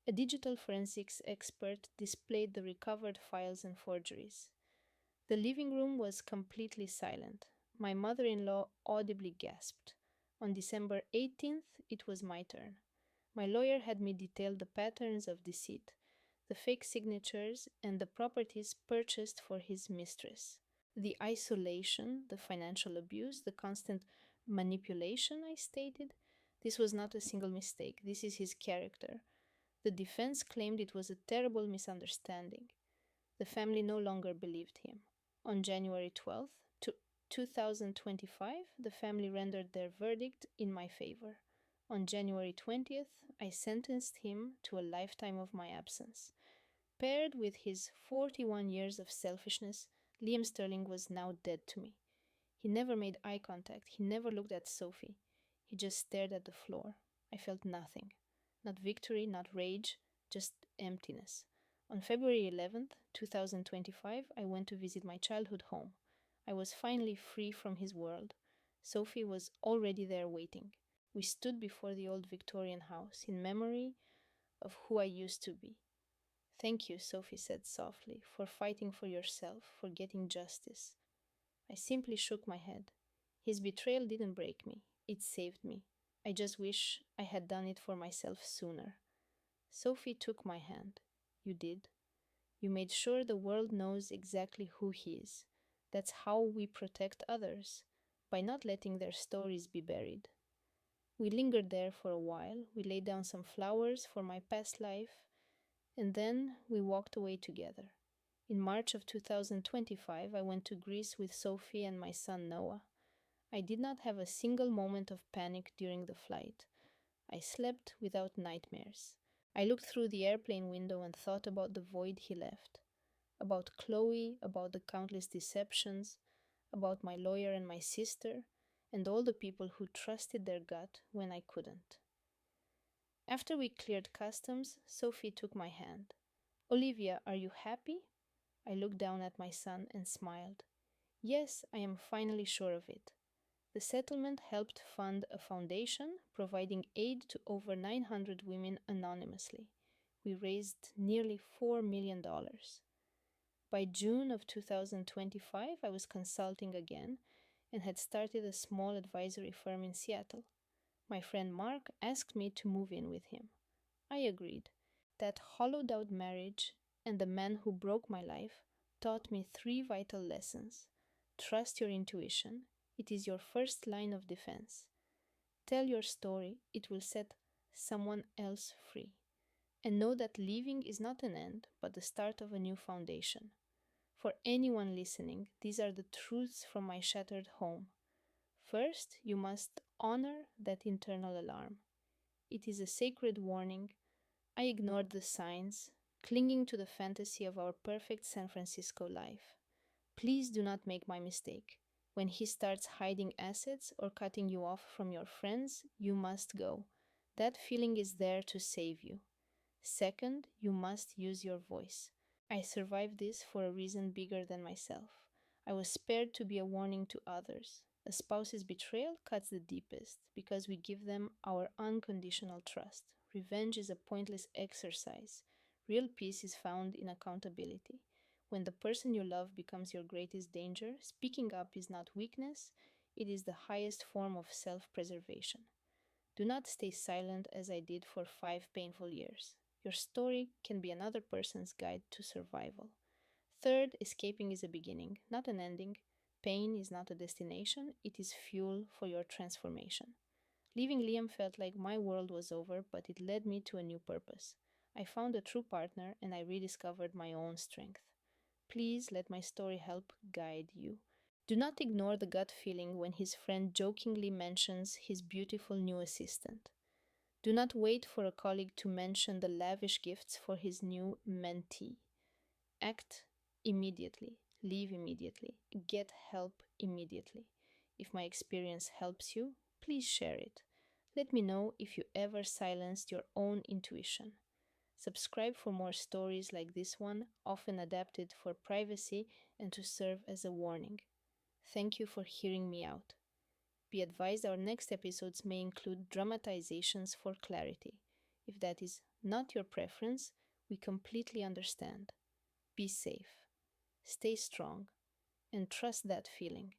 A digital forensics expert displayed the recovered files and forgeries. The living room was completely silent. My mother-in-law audibly gasped. On December 18th, it was my turn. My lawyer had me detail the patterns of deceit, the fake signatures, and the properties purchased for his mistress. The isolation, the financial abuse, the constant manipulation, I stated. This was not a single mistake. This is his character. The defense claimed it was a terrible misunderstanding. The family no longer believed him. On January 12th, 2025, the family rendered their verdict in my favor. On January 20th, I sentenced him to a lifetime of my absence. Paired with his 41 years of selfishness, Liam Sterling was now dead to me. He never made eye contact. He never looked at Sophie. He just stared at the floor. I felt nothing. Not victory, not rage, just emptiness. On February 11th, 2025, I went to visit my childhood home. I was finally free from his world. Sophie was already there waiting. We stood before the old Victorian house in memory of who I used to be. "Thank you," Sophie said softly, "for fighting for yourself, for getting justice." I simply shook my head. His betrayal didn't break me. It saved me. I just wish I had done it for myself sooner. Sophie took my hand. "You did. You made sure the world knows exactly who he is. That's how we protect others, by not letting their stories be buried." We lingered there for a while. We laid down some flowers for my past life, and then we walked away together. In March of 2025, I went to Greece with Sophie and my son Noah. I did not have a single moment of panic during the flight. I slept without nightmares. I looked through the airplane window and thought about the void he left, about Chloe, about the countless deceptions, about my lawyer and my sister, and all the people who trusted their gut when I couldn't. After we cleared customs, Sophie took my hand. Olivia, are you happy? I looked down at my son and smiled. Yes, I am finally sure of it. The settlement helped fund a foundation providing aid to over 900 women anonymously. We raised nearly $4 million. By June of 2025, I was consulting again and had started a small advisory firm in Seattle. My friend Mark asked me to move in with him. I agreed. That hollowed out marriage and the man who broke my life taught me three vital lessons. Trust your intuition, it is your first line of defense. Tell your story, it will set someone else free. And know that leaving is not an end, but the start of a new foundation. For anyone listening, these are the truths from my shattered home. First, you must honor that internal alarm. It is a sacred warning. I ignored the signs, clinging to the fantasy of our perfect San Francisco life. Please do not make my mistake. When he starts hiding assets or cutting you off from your friends, you must go. That feeling is there to save you. Second, you must use your voice. I survived this for a reason bigger than myself. I was spared to be a warning to others. A spouse's betrayal cuts the deepest because we give them our unconditional trust. Revenge is a pointless exercise. Real peace is found in accountability. When the person you love becomes your greatest danger, speaking up is not weakness, it is the highest form of self preservation. Do not stay silent as I did for 5 painful years. Your story can be another person's guide to survival. Third, escaping is a beginning, not an ending. Pain is not a destination, it is fuel for your transformation. Leaving Liam felt like my world was over, but it led me to a new purpose. I found a true partner and I rediscovered my own strength. Please let my story help guide you. Do not ignore the gut feeling when his friend jokingly mentions his beautiful new assistant. Do not wait for a colleague to mention the lavish gifts for his new mentee. Act immediately. Leave immediately. Get help immediately. If my experience helps you, please share it. Let me know if you ever silenced your own intuition. Subscribe for more stories like this one, often adapted for privacy and to serve as a warning. Thank you for hearing me out. Be advised our next episodes may include dramatizations for clarity. If that is not your preference, we completely understand. Be safe, stay strong, and trust that feeling.